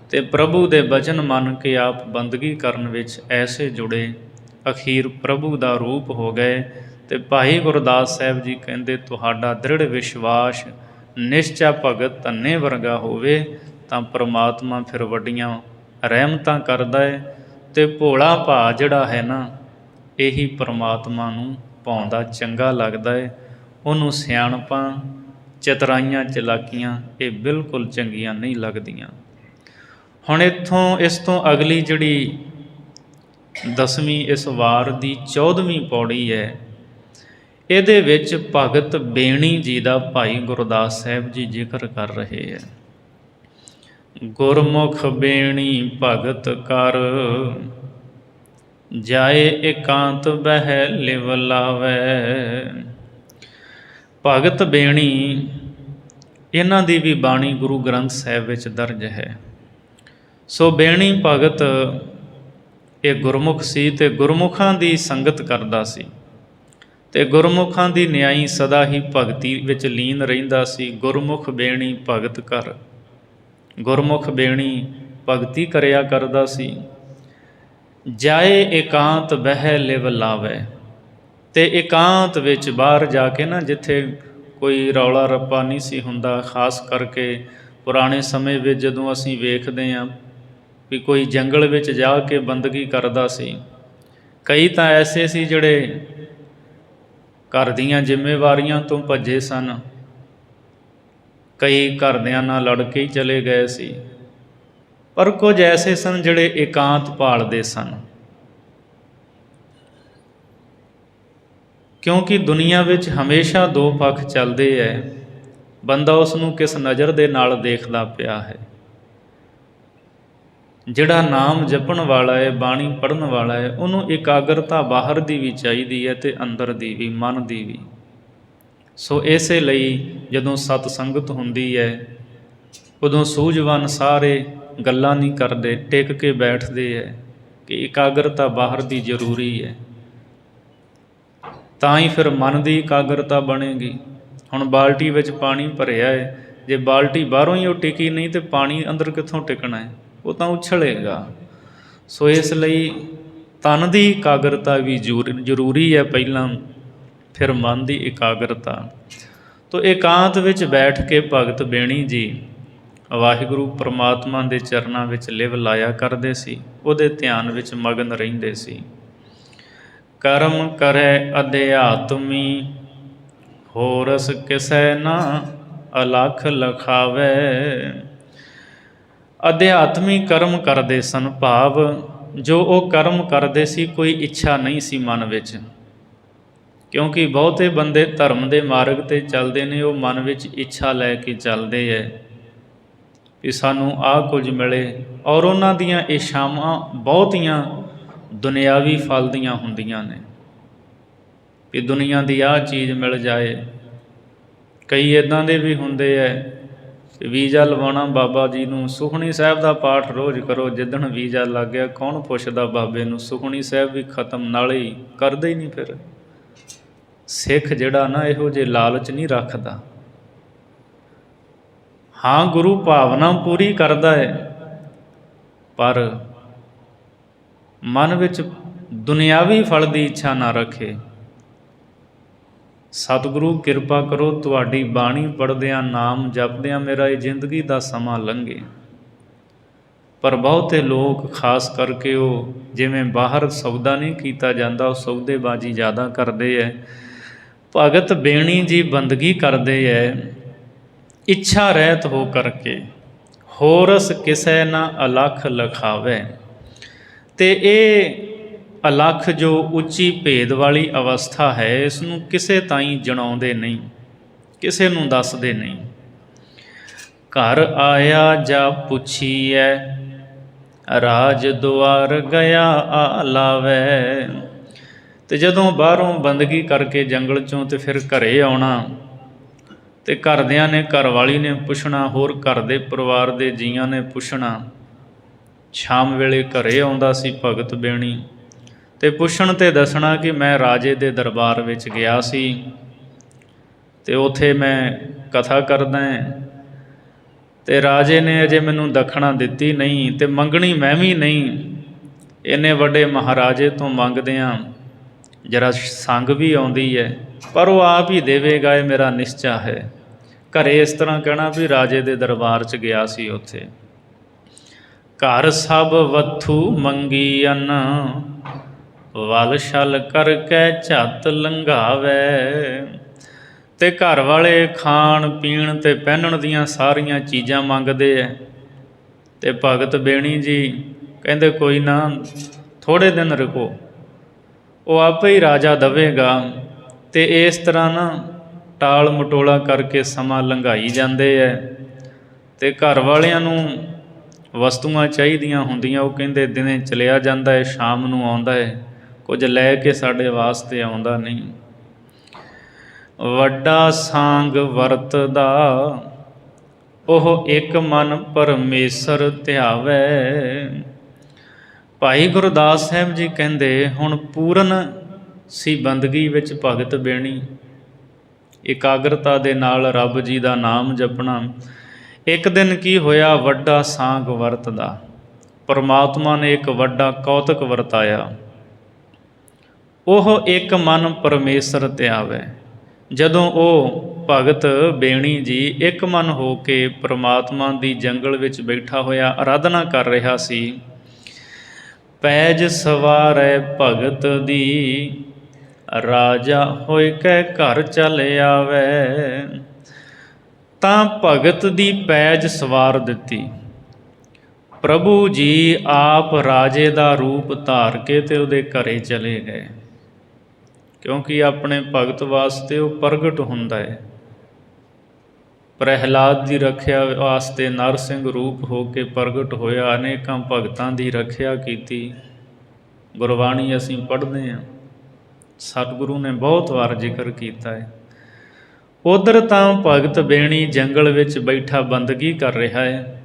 ਤੇ ਪ੍ਰਭੂ ਦੇ ਬਚਨ ਮੰਨ ਕੇ ਆਪ ਬੰਦਗੀ ਕਰਨ ਵਿੱਚ ਐਸੇ ਜੁੜੇ, ਅਖੀਰ ਪ੍ਰਭੂ ਦਾ ਰੂਪ ਹੋ ਗਏ। ਤੇ ਭਾਈ ਗੁਰਦਾਸ ਸਾਹਿਬ ਜੀ ਕਹਿੰਦੇ, ਤੁਹਾਡਾ ਦ੍ਰਿੜ ਵਿਸ਼ਵਾਸ ਨਿਸ਼ਚਾ ਭਗਤ ਧੰਨੇ ਵਰਗਾ ਹੋਵੇ ਤਾਂ ਪ੍ਰਮਾਤਮਾ ਫਿਰ ਵੱਡੀਆਂ ਰਹਿਮਤਾਂ ਕਰਦਾ ਹੈ। ਤੇ ਭੋਲਾ ਭਾ ਜਿਹੜਾ ਹੈ ਨਾ, ਇਹੀ ਪ੍ਰਮਾਤਮਾ ਨੂੰ ਪਾਉਂਦਾ ਚੰਗਾ ਲੱਗਦਾ ਹੈ। ਉਹਨੂੰ ਸਿਆਣਪਾਂ, ਚਤਰਾਈਆਂ, ਚਲਾਕੀਆਂ ਇਹ ਬਿਲਕੁਲ ਚੰਗੀਆਂ ਨਹੀਂ ਲੱਗਦੀਆਂ। ਹੁਣ ਇਸ ਤੋਂ ਅਗਲੀ ਜਿਹੜੀ 10ਵੀਂ ਇਸ ਵਾਰ ਦੀ 14ਵੀਂ ਪੌੜੀ ਹੈ, ਇਹਦੇ ਵਿੱਚ ਭਗਤ ਬੇਣੀ ਜੀ ਦਾ ਭਾਈ ਗੁਰਦਾਸ ਸਾਹਿਬ ਜੀ ਜ਼ਿਕਰ ਕਰ ਰਹੇ ਹੈ। ਗੁਰਮੁਖ ਬੇਣੀ ਭਗਤ ਕਰ, ਜਾਏ ਇਕਾਂਤ ਬਹਿ ਲਿਵ ਲਾਵੈ। ਭਗਤ ਬੇਣੀ ਇਹਨਾਂ ਦੀ ਵੀ ਬਾਣੀ ਗੁਰੂ ਗ੍ਰੰਥ ਸਾਹਿਬ ਵਿੱਚ ਦਰਜ ਹੈ। ਸੋ ਬੇਣੀ ਭਗਤ ਇਹ ਗੁਰਮੁਖ ਸੀ ਅਤੇ ਗੁਰਮੁਖਾਂ ਦੀ ਸੰਗਤ ਕਰਦਾ ਸੀ ਅਤੇ ਗੁਰਮੁਖਾਂ ਦੀ ਨਿਆਈ ਸਦਾ ਹੀ ਭਗਤੀ ਵਿੱਚ ਲੀਨ ਰਹਿੰਦਾ ਸੀ। ਗੁਰਮੁਖ ਬੇਣੀ ਭਗਤ ਕਰ, ਗੁਰਮੁਖ ਬੇਣੀ ਭਗਤੀ ਕਰਿਆ ਕਰਦਾ ਸੀ। ਜਾਏ ਇਕਾਂਤ ਬਹਿ ਲਿਵ ਲਾਵੈ, ਅਤੇ ਇਕਾਂਤ ਵਿੱਚ ਬਾਹਰ ਜਾ ਕੇ ਨਾ, ਜਿੱਥੇ ਕੋਈ ਰੌਲਾ ਰੱਪਾ ਨਹੀਂ ਸੀ ਹੁੰਦਾ, ਖਾਸ ਕਰਕੇ ਪੁਰਾਣੇ ਸਮੇਂ ਵਿੱਚ ਜਦੋਂ ਅਸੀਂ ਵੇਖਦੇ ਹਾਂ ਵੀ ਕੋਈ ਜੰਗਲ ਵਿੱਚ ਜਾ ਕੇ ਬੰਦਗੀ ਕਰਦਾ ਸੀ। ਕਈ ਤਾਂ ਐਸੇ ਸੀ ਜਿਹੜੇ ਘਰ ਦੀਆਂ ਜ਼ਿੰਮੇਵਾਰੀਆਂ ਤੋਂ ਭੱਜੇ ਸਨ, ਕਈ ਘਰਦਿਆਂ ਨਾਲ ਲੜ ਕੇ ਹੀ ਚਲੇ ਗਏ ਸੀ, ਪਰ ਕੁਝ ਐਸੇ ਸਨ ਜਿਹੜੇ ਇਕਾਂਤ ਭਾਲਦੇ ਸਨ। ਕਿਉਂਕਿ ਦੁਨੀਆ ਵਿੱਚ ਹਮੇਸ਼ਾ ਦੋ ਪੱਖ ਚੱਲਦੇ ਹੈ, ਬੰਦਾ ਉਸ ਨੂੰ ਕਿਸ ਨਜ਼ਰ ਦੇ ਨਾਲ ਦੇਖਦਾ ਪਿਆ ਹੈ। ਜਿਹੜਾ ਨਾਮ ਜਪਣ ਵਾਲਾ ਹੈ, ਬਾਣੀ ਪੜ੍ਹਨ ਵਾਲਾ ਹੈ, ਉਹਨੂੰ ਇਕਾਗਰਤਾ ਬਾਹਰ ਦੀ ਵੀ ਚਾਹੀਦੀ ਹੈ ਅਤੇ ਅੰਦਰ ਦੀ ਵੀ, ਮਨ ਦੀ ਵੀ। ਸੋ ਇਸੇ ਲਈ ਜਦੋਂ ਸਤ ਸੰਗਤ ਹੁੰਦੀ ਹੈ, ਉਦੋਂ ਸੂਝਵਾਨ ਸਾਰੇ ਗੱਲਾਂ ਨਹੀਂ ਕਰਦੇ, ਟਿਕ ਕੇ ਬੈਠਦੇ ਹੈ ਕਿ ਇਕਾਗਰਤਾ ਬਾਹਰ ਦੀ ਜ਼ਰੂਰੀ ਹੈ, ਤਾਂ ਹੀ ਫਿਰ ਮਨ ਦੀ ਇਕਾਗਰਤਾ ਬਣੇਗੀ। ਹੁਣ ਬਾਲਟੀ ਵਿੱਚ ਪਾਣੀ ਭਰਿਆ ਹੈ, ਜੇ ਬਾਲਟੀ ਬਾਹਰੋਂ ਹੀ ਉਹ ਟਿਕੀ ਨਹੀਂ ਤਾਂ ਪਾਣੀ ਅੰਦਰ ਕਿੱਥੋਂ ਟਿਕਣਾ ਹੈ, ਉਹ ਤਾਂ ਉਛਲੇਗਾ। ਸੋ ਇਸ ਲਈ ਤਨ ਦੀ ਇਕਾਗਰਤਾ ਵੀ ਜ਼ਰੂਰੀ ਹੈ ਪਹਿਲਾਂ, ਫਿਰ ਮਨ ਦੀ ਇਕਾਗਰਤਾ। ਤੋ ਇਕਾਂਤ ਵਿੱਚ ਬੈਠ ਕੇ ਭਗਤ ਬੇਣੀ ਜੀ ਵਾਹਿਗੁਰੂ ਪਰਮਾਤਮਾ ਦੇ ਚਰਨਾਂ ਵਿੱਚ ਲਿਵ ਲਾਇਆ ਕਰਦੇ ਸੀ, ਉਹਦੇ ਧਿਆਨ ਵਿੱਚ ਮਗਨ ਰਹਿੰਦੇ ਸੀ। ਕਰਮ ਕਰੈ ਅਧਿਆਤਮੀ, ਹੋਰਸ ਕਿਸੈ ਨਾ ਅਲਖ ਲਖਾਵੈ। ਅਧਿਆਤਮੀ ਕਰਮ ਕਰਦੇ ਸਨ, ਭਾਵ ਜੋ ਉਹ ਕਰਮ ਕਰਦੇ ਸੀ ਕੋਈ ਇੱਛਾ ਨਹੀਂ ਸੀ ਮਨ ਵਿੱਚ। ਕਿਉਂਕਿ ਬਹੁਤੇ ਬੰਦੇ ਧਰਮ ਦੇ ਮਾਰਗ 'ਤੇ ਚੱਲਦੇ ਨੇ, ਉਹ ਮਨ ਵਿੱਚ ਇੱਛਾ ਲੈ ਕੇ ਚੱਲਦੇ ਹੈ ਵੀ ਸਾਨੂੰ ਆਹ ਕੁਝ ਮਿਲੇ, ਔਰ ਉਹਨਾਂ ਦੀਆਂ ਇੱਛਾਵਾਂ ਬਹੁਤੀਆਂ ਦੁਨਿਆਵੀ ਫਲ ਦੀਆਂ ਹੁੰਦੀਆਂ ਨੇ ਵੀ ਦੁਨੀਆ ਦੀ ਆਹ ਚੀਜ਼ ਮਿਲ ਜਾਏ। ਕਈ ਇੱਦਾਂ ਦੇ ਵੀ ਹੁੰਦੇ ਹੈ ਵੀਜ਼ਾ ਲਵਾਉਣਾ ਬਾਬਾ ਜੀ ਨੂੰ, ਸੁਖਮਨੀ ਸਾਹਿਬ ਦਾ ਪਾਠ ਰੋਜ਼ ਕਰੋ, ਜਿੱਦਣ ਵੀਜ਼ਾ ਲੱਗ ਗਿਆ ਕੌਣ ਪੁੱਛਦਾ ਬਾਬੇ ਨੂੰ, ਸੁਖਮਨੀ ਸਾਹਿਬ ਵੀ ਖਤਮ, ਨਾਲੇ ਹੀ ਕਰਦੇ ਹੀ ਨਹੀਂ। ਫਿਰ ਸਿੱਖ ਜਿਹੜਾ ਨਾ ਇਹੋ ਜਿਹੇ ਲਾਲਚ ਨਹੀਂ ਰੱਖਦਾ। ਹਾਂ, ਗੁਰੂ ਭਾਵਨਾ ਪੂਰੀ ਕਰਦਾ ਹੈ, ਪਰ ਮਨ ਵਿੱਚ ਦੁਨਿਆਵੀ ਫਲ ਦੀ ਇੱਛਾ ਨਾ ਰੱਖੇ। ਸਤਿਗੁਰੂ ਕਿਰਪਾ ਕਰੋ, ਤੁਹਾਡੀ ਬਾਣੀ ਪੜ੍ਹਦਿਆਂ, ਨਾਮ ਜਪਦਿਆਂ ਮੇਰਾ ਇਹ ਜ਼ਿੰਦਗੀ ਦਾ ਸਮਾਂ ਲੰਘੇ। ਪਰ ਬਹੁਤੇ ਲੋਕ ਖਾਸ ਕਰਕੇ ਉਹ ਜਿਵੇਂ ਬਾਹਰ ਸੌਦਾ ਨਹੀਂ ਕੀਤਾ ਜਾਂਦਾ, ਉਹ ਸੌਦੇਬਾਜ਼ੀ ਜ਼ਿਆਦਾ ਕਰਦੇ ਹੈ। ਭਗਤ ਬੇਣੀ ਜੀ ਬੰਦਗੀ ਕਰਦੇ ਹੈ ਇੱਛਾ ਰਹਿਤ ਹੋ ਕਰਕੇ, ਹੋਰਸ ਕਿਸੈ ਨਾ ਅਲਖ ਲਖਾਵੈ। ਅਤੇ ਇਹ ਅਲਖ ਜੋ ਉੱਚੀ ਭੇਦ ਵਾਲੀ ਅਵਸਥਾ ਹੈ, ਇਸ ਨੂੰ ਕਿਸੇ ਤਾਈਂ ਜਣਾਉਂਦੇ ਨਹੀਂ, ਕਿਸੇ ਨੂੰ ਦੱਸਦੇ ਨਹੀਂ। ਘਰ ਆਇਆ ਜਾ ਪੁੱਛੀਐ, ਰਾਜ ਦੁਆਰ ਗਿਆ ਆ ਲਾਵੈ। ਅਤੇ ਜਦੋਂ ਬਾਹਰੋਂ ਬੰਦਗੀ ਕਰਕੇ ਜੰਗਲ 'ਚੋਂ ਅਤੇ ਫਿਰ ਘਰੇ ਆਉਣਾ, ਅਤੇ ਘਰਦਿਆਂ ਨੇ, ਘਰਵਾਲੀ ਨੇ ਪੁੱਛਣਾ, ਹੋਰ ਘਰ ਦੇ ਪਰਿਵਾਰ ਦੇ ਜੀਆਂ ਨੇ ਪੁੱਛਣਾ। ਸ਼ਾਮ ਵੇਲੇ ਘਰੇ ਆਉਂਦਾ ਸੀ ਭਗਤ ਬੇਣੀ, ਅਤੇ ਪੁੱਛਣ 'ਤੇ ਦੱਸਣਾ ਕਿ ਮੈਂ ਰਾਜੇ ਦੇ ਦਰਬਾਰ ਵਿੱਚ ਗਿਆ ਸੀ, ਤੇ ਉੱਥੇ ਮੈਂ ਕਥਾ ਕਰਦਾ ਤੇ ਰਾਜੇ ਨੇ ਅਜੇ ਮੈਨੂੰ ਦਖਣਾ ਦਿੱਤੀ ਨਹੀਂ ਤੇ ਮੰਗਣੀ ਮੈਂ ਵੀ ਨਹੀਂ। ਇੰਨੇ ਵੱਡੇ ਮਹਾਰਾਜੇ ਤੋਂ ਮੰਗਦਿਆਂ ਜਰਾ ਸੰਗ ਵੀ ਆਉਂਦੀ ਹੈ, ਪਰ ਉਹ ਆਪ ਹੀ ਦੇਵੇਗਾ, ਇਹ ਮੇਰਾ ਨਿਸ਼ਚਾ ਹੈ। ਘਰੇ ਇਸ ਤਰ੍ਹਾਂ ਕਹਿਣਾ ਵੀ ਰਾਜੇ ਦੇ ਦਰਬਾਰ 'ਚ ਗਿਆ ਸੀ ਉੱਥੇ। ਘਰ ਸਭ ਵੱਥੂ ਮੰਗੀ ਅੰਨ, ਵਲ ਛਲ ਕਰਕੇ ਝੱਤ ਲੰਘਾਵੇ। ਤੇ ਘਰ ਵਾਲੇ ਖਾਣ ਪੀਣ ਤੇ ਪਹਿਨਣ ਦੀਆਂ ਸਾਰੀਆਂ ਚੀਜ਼ਾਂ ਮੰਗਦੇ ਐ ਤੇ ਭਗਤ ਬੇਣੀ ਜੀ ਕਹਿੰਦੇ ਕੋਈ ਨਾ, ਥੋੜ੍ਹੇ ਦਿਨ ਰੁਕੋ, ਉਹ ਆਪੇ ਹੀ ਰਾਜਾ ਦੇਵੇਗਾ। ਤੇ ਇਸ ਤਰ੍ਹਾਂ ਨਾ ਟਾਲ ਮਟੋਲਾ ਕਰਕੇ ਸਮਾਂ ਲੰਘਾਈ ਜਾਂਦੇ ਐ। ਤੇ ਘਰ ਵਾਲਿਆਂ ਨੂੰ ਵਸਤੂਆਂ ਚਾਹੀਦੀਆਂ ਹੁੰਦੀਆਂ, ਉਹ ਕਹਿੰਦੇ ਦਿਨੇ ਚਲਿਆ ਜਾਂਦਾ ਹੈ, ਸ਼ਾਮ ਨੂੰ ਆਉਂਦਾ ਹੈ, ਕੁਝ ਲੈ ਕੇ ਸਾਡੇ ਵਾਸਤੇ ਆਉਂਦਾ ਨਹੀਂ। ਵੱਡਾ ਸਾਂਗ ਵਰਤਦਾ, ਉਹ ਇੱਕ ਮਨ ਪਰਮੇਸ਼ਰ ਧਿਆਵੇ। ਭਾਈ ਗੁਰਦਾਸ ਸਾਹਿਬ ਜੀ ਕਹਿੰਦੇ ਹੁਣ ਪੂਰਨ ਸੀ ਬੰਦਗੀ ਵਿੱਚ ਭਗਤ ਬੇਣੀ, ਇਕਾਗਰਤਾ ਦੇ ਨਾਲ ਰੱਬ ਜੀ ਦਾ ਨਾਮ ਜਪਣਾ। ਇੱਕ ਦਿਨ ਕੀ ਹੋਇਆ, ਵੱਡਾ ਸਾਂਗ ਵਰਤਦਾ, ਪਰਮਾਤਮਾ ਨੇ ਇੱਕ ਵੱਡਾ ਕੌਤਕ ਵਰਤਾਇਆ। ਉਹ ਇੱਕ ਮਨ ਪਰਮੇਸ਼ਰ ਧਿਆਵੇ। ਜਦੋਂ ਉਹ ਭਗਤ ਬੇਣੀ ਜੀ ਇੱਕ ਮਨ ਹੋ ਕੇ ਪਰਮਾਤਮਾ ਦੀ ਜੰਗਲ ਵਿੱਚ ਬੈਠਾ ਹੋਇਆ ਆਰਾਧਨਾ ਕਰ ਰਿਹਾ ਸੀ, ਪੈਜ ਸਵਾਰੈ ਭਗਤ ਦੀ, ਰਾਜਾ ਹੋਇ ਕੇ ਘਰ ਚੱਲ ਆਵੇ। ਤਾਂ ਭਗਤ ਦੀ ਪੈਜ ਸਵਾਰ ਦਿੱਤੀ। ਪ੍ਰਭੂ ਜੀ ਆਪ ਰਾਜੇ ਦਾ ਰੂਪ ਧਾਰ ਕੇ ਤੇ ਉਹਦੇ ਘਰੇ ਚਲੇ ਗਏ, ਕਿਉਂਕਿ ਆਪਣੇ ਭਗਤ ਵਾਸਤੇ ਉਹ ਪ੍ਰਗਟ ਹੁੰਦਾ ਹੈ। ਪ੍ਰਹਿਲਾਦ ਦੀ ਰੱਖਿਆ ਵਾਸਤੇ ਨਰਸਿੰਘ ਰੂਪ ਹੋ ਕੇ ਪ੍ਰਗਟ ਹੋਇਆ, ਅਨੇਕਾਂ ਭਗਤਾਂ ਦੀ ਰੱਖਿਆ ਕੀਤੀ। ਗੁਰਬਾਣੀ ਅਸੀਂ ਪੜ੍ਹਦੇ ਹਾਂ, ਸਤਿਗੁਰੂ ਨੇ ਬਹੁਤ ਵਾਰ ਜ਼ਿਕਰ ਕੀਤਾ ਹੈ। ਉੱਧਰ ਤਾਂ ਭਗਤ ਬੇਣੀ ਜੰਗਲ ਵਿੱਚ ਬੈਠਾ ਬੰਦਗੀ ਕਰ ਰਿਹਾ ਹੈ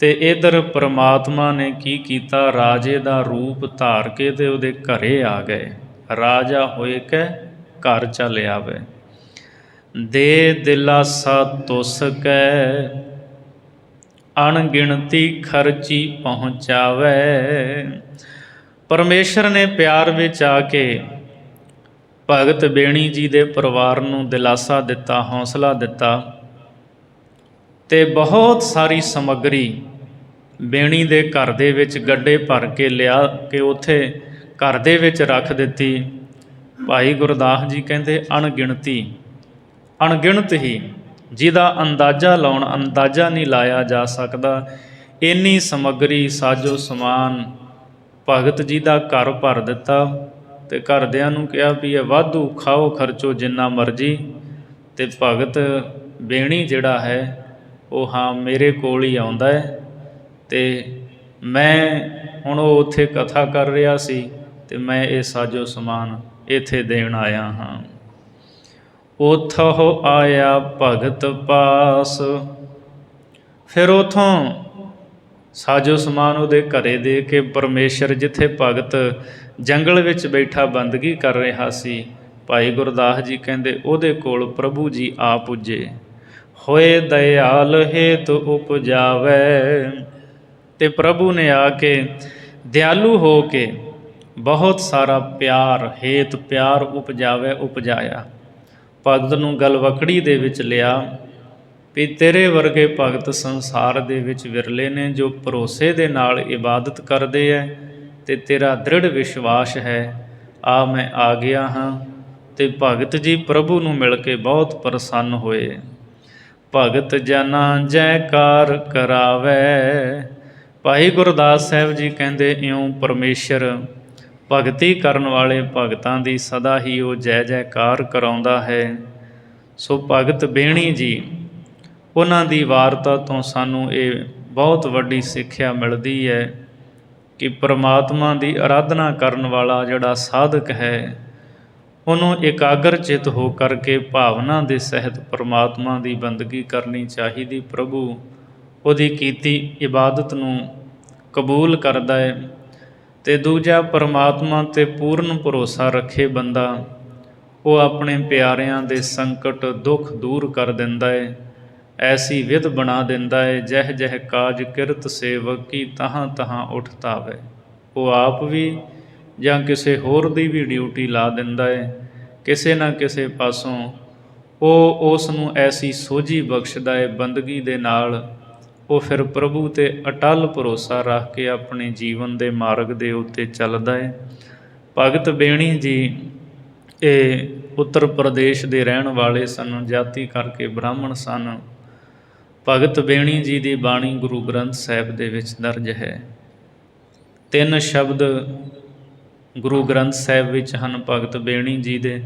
ਤੇ ਇੱਧਰ ਪਰਮਾਤਮਾ ਨੇ ਕੀ ਕੀਤਾ, ਰਾਜੇ ਦਾ ਰੂਪ ਧਾਰ ਕੇ ਤੇ ਉਹਦੇ ਘਰੇ ਆ ਗਏ। ਰਾਜਾ ਹੋਏ ਕੇ ਘਰ ਚੱਲ ਆਵੇ। ਦੇ ਦਿਲਾਸਾ ਤੁਸ ਕੈ, ਅਣਗਿਣਤੀ ਖਰਚੀ ਪਹੁੰਚਾਵੇ। ਪਰਮੇਸ਼ਰ ਨੇ ਪਿਆਰ ਵਿੱਚ ਆ ਕੇ ਭਗਤ ਬੇਣੀ ਜੀ ਦੇ ਪਰਿਵਾਰ ਨੂੰ ਦਿਲਾਸਾ ਦਿੱਤਾ, ਹੌਸਲਾ ਦਿੱਤਾ ਤੇ ਬਹੁਤ ਸਾਰੀ ਸਮੱਗਰੀ ਬੇਣੀ ਦੇ ਘਰ ਦੇ ਵਿੱਚ ਗੱਡੇ ਭਰ ਕੇ ਲਿਆ ਕੇ ਉੱਥੇ ਘਰ ਦੇ ਵਿੱਚ ਰੱਖ ਦਿੱਤੀ। ਭਾਈ ਗੁਰਦਾਸ ਜੀ ਕਹਿੰਦੇ ਅਣਗਿਣਤ ਹੀ, ਜਿਹਦਾ ਅੰਦਾਜ਼ਾ ਨਹੀਂ ਲਾਇਆ ਜਾ ਸਕਦਾ, ਇੰਨੀ ਸਮੱਗਰੀ ਸਾਜੋ ਸਮਾਨ ਭਗਤ ਜੀ ਦਾ ਘਰ ਭਰ ਦਿੱਤਾ। ਤੇ ਘਰਦਿਆਂ ਨੂੰ ਕਿਹਾ ਵੀ ਇਹ ਵਾਧੂ ਖਾਓ ਖਰਚੋ ਜਿੰਨਾ ਮਰਜ਼ੀ। ਤੇ ਭਗਤ ਬੇਣੀ ਜਿਹੜਾ ਹੈ ਉਹ ਹਾਂ ਮੇਰੇ ਕੋਲ ਹੀ ਆਉਂਦਾ ਹੈ ਤੇ ਮੈਂ ਹੁਣ ਉਹ ਉੱਥੇ ਕਥਾ ਕਰ ਰਿਹਾ ਸੀ ਤੇ ਮੈਂ ਇਹ ਸਾਜੋ ਸਮਾਨ ਇੱਥੇ ਦੇਣ ਆਇਆ ਹਾਂ। ਉੱਥੋਂ ਆਇਆ ਭਗਤ ਪਾਸ, ਫਿਰ ਉੱਥੋਂ ਸਾਜੋ ਸਮਾਨ ਉਹਦੇ ਘਰੇ ਦੇ ਕੇ ਪਰਮੇਸ਼ਰ ਜਿੱਥੇ ਭਗਤ ਜੰਗਲ ਵਿੱਚ ਬੈਠਾ ਬੰਦਗੀ ਕਰ ਰਿਹਾ ਸੀ, ਭਾਈ ਗੁਰਦਾਸ ਜੀ ਕਹਿੰਦੇ ਉਹਦੇ ਕੋਲ ਪ੍ਰਭੂ ਜੀ ਆ ਪੁੱਜੇ। ਹੋਏ ਦਇਆਲ ਹੇਤ ਉਪਜਾਵੇ। ਤੇ ਪ੍ਰਭੂ ਨੇ ਆ ਕੇ ਦਿਆਲੂ ਹੋ ਕੇ ਬਹੁਤ ਸਾਰਾ ਪਿਆਰ ਹੇਤ ਪਿਆਰ ਉਪਜਾਇਆ। ਭਗਤ ਨੂੰ ਗਲਵਕੜੀ ਦੇ ਵਿੱਚ ਲਿਆ ਵੀ ਤੇਰੇ ਵਰਗੇ ਭਗਤ ਸੰਸਾਰ ਦੇ ਵਿੱਚ ਵਿਰਲੇ ਨੇ, ਜੋ ਭਰੋਸੇ ਦੇ ਨਾਲ ਇਬਾਦਤ ਕਰਦੇ ਹੈ ਤੇ ਤੇਰਾ ਦ੍ਰਿੜ ਵਿਸ਼ਵਾਸ ਹੈ। ਆ ਮੈਂ ਆ ਗਿਆ ਹਾਂ। ਤੇ ਭਗਤ ਜੀ ਪ੍ਰਭੂ ਨੂੰ ਮਿਲ ਕੇ ਬਹੁਤ ਪ੍ਰਸੰਨ ਹੋਏ। ਭਗਤ ਜਨਾ ਜੈਕਾਰ ਕਰਾਵੇ। ਭਾਈ ਗੁਰਦਾਸ ਸਾਹਿਬ ਜੀ ਕਹਿੰਦੇ ਇਉਂ ਪਰਮੇਸ਼ਰ ਭਗਤੀ ਕਰਨ ਵਾਲੇ ਭਗਤਾਂ ਦੀ ਸਦਾ ਹੀ ਉਹ ਜੈ ਜੈਕਾਰ ਕਰਾਉਂਦਾ ਹੈ। ਸੋ ਭਗਤ ਬੇਣੀ ਜੀ, ਉਹਨਾਂ ਦੀ ਵਾਰਤਾ ਤੋਂ ਸਾਨੂੰ ਇਹ ਬਹੁਤ ਵੱਡੀ ਸਿੱਖਿਆ ਮਿਲਦੀ ਹੈ ਕਿ ਪਰਮਾਤਮਾ ਦੀ ਆਰਾਧਨਾ ਕਰਨ ਵਾਲਾ ਜਿਹੜਾ ਸਾਧਕ ਹੈ, ਉਹਨੂੰ ਇਕਾਗਰ ਚਿੱਤ ਹੋ ਕਰਕੇ ਭਾਵਨਾ ਦੇ ਸਹਿਤ ਪਰਮਾਤਮਾ ਦੀ ਬੰਦਗੀ ਕਰਨੀ ਚਾਹੀਦੀ। ਪ੍ਰਭੂ ਉਹਦੀ ਕੀਤੀ ਇਬਾਦਤ ਨੂੰ ਕਬੂਲ ਕਰਦਾ ਹੈ। ਤੇ ਦੂਜਾ, ਪਰਮਾਤਮਾ 'ਤੇ ਪੂਰਨ ਭਰੋਸਾ ਰੱਖੇ ਬੰਦਾ, ਉਹ ਆਪਣੇ ਪਿਆਰਿਆਂ ਦੇ ਸੰਕਟ ਦੁੱਖ ਦੂਰ ਕਰ ਦਿੰਦਾ ਏ। ਐਸੀ ਵਿਧ ਬਣਾ ਦਿੰਦਾ ਏ, ਜਹ ਜਹ ਕਾਜ ਕਿਰਤ ਸੇਵਕ ਕੀ ਤਹਾਂ ਤਹਾਂ ਉੱਠ ਧਾਵੈ। ਉਹ ਆਪ ਵੀ ਜਾਂ ਕਿਸੇ ਹੋਰ ਦੀ ਵੀ ਡਿਊਟੀ ਲਾ ਦਿੰਦਾ ਏ। ਕਿਸੇ ਨਾ ਕਿਸੇ ਪਾਸੋਂ ਉਹ ਉਸ ਨੂੰ ਐਸੀ ਸੋਝੀ ਬਖਸ਼ਦਾ ਏ ਬੰਦਗੀ ਦੇ ਨਾਲ। ਉਹ ਫਿਰ ਪ੍ਰਭੂ 'ਤੇ ਅਟੱਲ ਭਰੋਸਾ ਰੱਖ ਕੇ ਆਪਣੇ ਜੀਵਨ ਦੇ ਮਾਰਗ ਦੇ ਉੱਤੇ ਚੱਲਦਾ ਏ। ਭਗਤ ਬੇਣੀ ਜੀ ਇਹ ਉੱਤਰ ਪ੍ਰਦੇਸ਼ ਦੇ ਰਹਿਣ ਵਾਲੇ ਸਨ, ਜਾਤੀ ਕਰਕੇ ਬ੍ਰਾਹਮਣ ਸਨ। ਭਗਤ ਬੇਣੀ ਜੀ ਦੀ ਬਾਣੀ ਗੁਰੂ ਗ੍ਰੰਥ ਸਾਹਿਬ ਦੇ ਵਿੱਚ ਦਰਜ ਹੈ। 3 ਸ਼ਬਦ ਗੁਰੂ ਗ੍ਰੰਥ ਸਾਹਿਬ ਵਿੱਚ ਹਨ ਭਗਤ ਬੇਣੀ ਜੀ ਦੇ।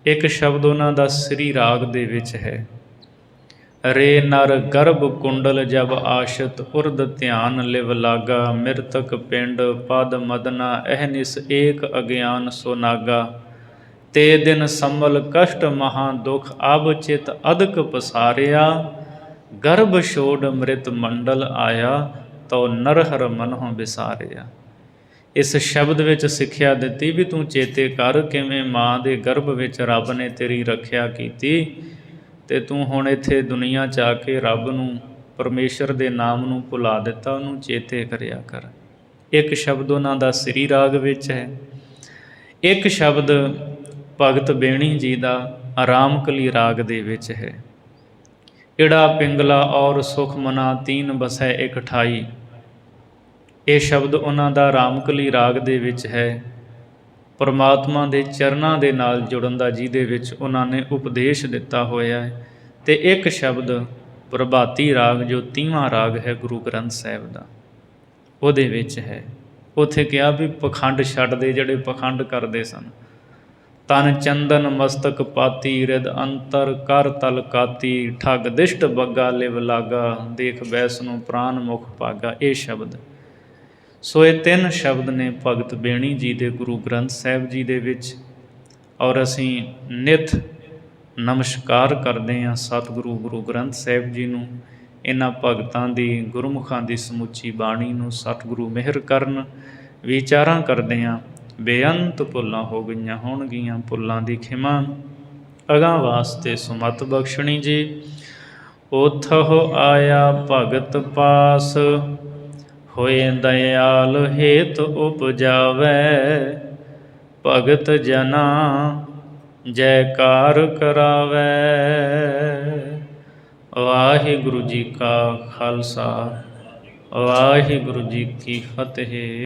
ਇੱਕ ਸ਼ਬਦ ਉਹਨਾਂ ਦਾ ਸ੍ਰੀ ਰਾਗ ਦੇ ਵਿੱਚ ਹੈ। ਰੇ ਨਰ ਗਰਭ ਕੁੰਡਲ ਜਬ ਆਸ਼ਿਤ ਉਰਦ ਧਿਆਨ ਲਿਵ ਲਾਗਾ ਮਿਰਤਕ ਪਿੰਡ ਪਦ ਮਦਨਾ ਅਹਨਿਸ ਏਕ ਅਗਿਆਨ ਸੋ ਨਾਗਾ ਤੇ ਦਿਨ ਸੰਮਲ ਕਸ਼ਟ ਮਹਾ ਦੁਖ ਅਬ ਚਿਤ ਅਦਕ ਪਸਾਰਿਆ ਗਰਭ ਛੋੜ ਮ੍ਰਿਤ ਮੰਡਲ ਆਇਆ ਤੋ ਨਰਹਰ ਮਨਹੁ ਵਿਸਾਰਿਆ। ਇਸ ਸ਼ਬਦ ਵਿੱਚ ਸਿੱਖਿਆ ਦਿੱਤੀ ਵੀ ਤੂੰ ਚੇਤੇ ਕਰ ਕਿਵੇਂ ਮਾਂ ਦੇ ਗਰਭ ਵਿੱਚ ਰੱਬ ਨੇ ਤੇਰੀ ਰੱਖਿਆ ਕੀਤੀ ਅਤੇ ਤੂੰ ਹੁਣ ਇੱਥੇ ਦੁਨੀਆ 'ਚ ਆ ਕੇ ਰੱਬ ਨੂੰ ਪਰਮੇਸ਼ਰ ਦੇ ਨਾਮ ਨੂੰ ਭੁਲਾ ਦਿੱਤਾ, ਉਹਨੂੰ ਚੇਤੇ ਕਰਿਆ ਕਰ। ਇੱਕ ਸ਼ਬਦ ਉਹਨਾਂ ਦਾ ਸ੍ਰੀ ਰਾਗ ਵਿੱਚ ਹੈ। ਇੱਕ ਸ਼ਬਦ ਭਗਤ ਬੇਣੀ ਜੀ ਦਾ ਰਾਮਕਲੀ ਰਾਗ ਦੇ ਵਿੱਚ ਹੈ। ਈੜਾ ਪਿੰਗਲਾ ਔਰ ਸੁਖ ਮਨਾ ਤੀਨ ਬਸੈ ਇਕ ਠਾਈ। ਇਹ ਸ਼ਬਦ ਉਹਨਾਂ ਦਾ ਰਾਮਕਲੀ ਰਾਗ ਦੇ ਵਿੱਚ ਹੈ। ਪਰਮਾਤਮਾ ਦੇ ਚਰਨਾਂ ਦੇ ਨਾਲ ਜੁੜਨ ਦਾ ਜਿਹਦੇ ਵਿੱਚ ਉਹਨਾਂ ਨੇ ਉਪਦੇਸ਼ ਦਿੱਤਾ ਹੋਇਆ ਹੈ। ਅਤੇ ਇੱਕ ਸ਼ਬਦ ਪ੍ਰਭਾਤੀ ਰਾਗ ਜੋ 30ਵਾਂ ਰਾਗ ਹੈ ਗੁਰੂ ਗ੍ਰੰਥ ਸਾਹਿਬ ਦਾ, ਉਹਦੇ ਵਿੱਚ ਹੈ। ਉੱਥੇ ਕਿਹਾ ਵੀ ਪਖੰਡ ਛੱਡ ਦੇ ਜਿਹੜੇ ਪਖੰਡ ਕਰਦੇ ਸਨ। ਤਨ ਚੰਦਨ ਮਸਤਕ ਪਾਤੀ ਰਿਦ ਅੰਤਰ ਕਰ ਤਲ ਕਾਤੀ ਠੱਗ ਦਿਸ਼ਟ ਬੱਗਾ ਲਿਵ ਲਾਗਾ ਦੇਖ ਬੈਸ ਨੂੰ ਪ੍ਰਾਨ ਮੁਖ ਭਾਗਾ। ਇਹ ਸ਼ਬਦ ਸੋ ਇਹ 3 ਸ਼ਬਦ ਨੇ ਭਗਤ ਬੇਣੀ ਜੀ ਦੇ ਗੁਰੂ ਗ੍ਰੰਥ ਸਾਹਿਬ ਜੀ ਦੇ ਵਿੱਚ। ਔਰ ਅਸੀਂ ਨਿਤ ਨਮਸਕਾਰ ਕਰਦੇ ਹਾਂ ਸਤਿਗੁਰੂ ਗੁਰੂ ਗ੍ਰੰਥ ਸਾਹਿਬ ਜੀ ਨੂੰ। ਇਹਨਾਂ ਭਗਤਾਂ ਦੀ ਗੁਰਮੁਖਾਂ ਦੀ ਸਮੁੱਚੀ ਬਾਣੀ ਨੂੰ ਸਤਿਗੁਰੂ ਮਿਹਰ ਕਰਨ। ਵਿਚਾਰਾਂ ਕਰਦੇ ਹਾਂ ਬੇਅੰਤ ਭੁੱਲਾਂ ਹੋ ਗਈਆਂ ਹੋਣਗੀਆਂ, ਭੁੱਲਾਂ ਦੀ ਖਿਮਾ ਅਗਾਂਹ ਵਾਸਤੇ ਸੁਮਤ ਬਖਸ਼ਣੀ ਜੀ। ਉਥਹੁ ਆਇਆ ਭਗਤ ਪਾਸ ਹੋਏ ਦਇਆਲ ਹੇਤ ਉਪਜਾਵੈ ਭਗਤ ਜਨਾ ਜੈਕਾਰ ਕਰਾਵੈ। ਵਾਹਿਗੁਰੂ ਜੀ ਕਾ ਖਾਲਸਾ, ਵਾਹਿਗੁਰੂ ਜੀ ਕੀ ਫਤਿਹ।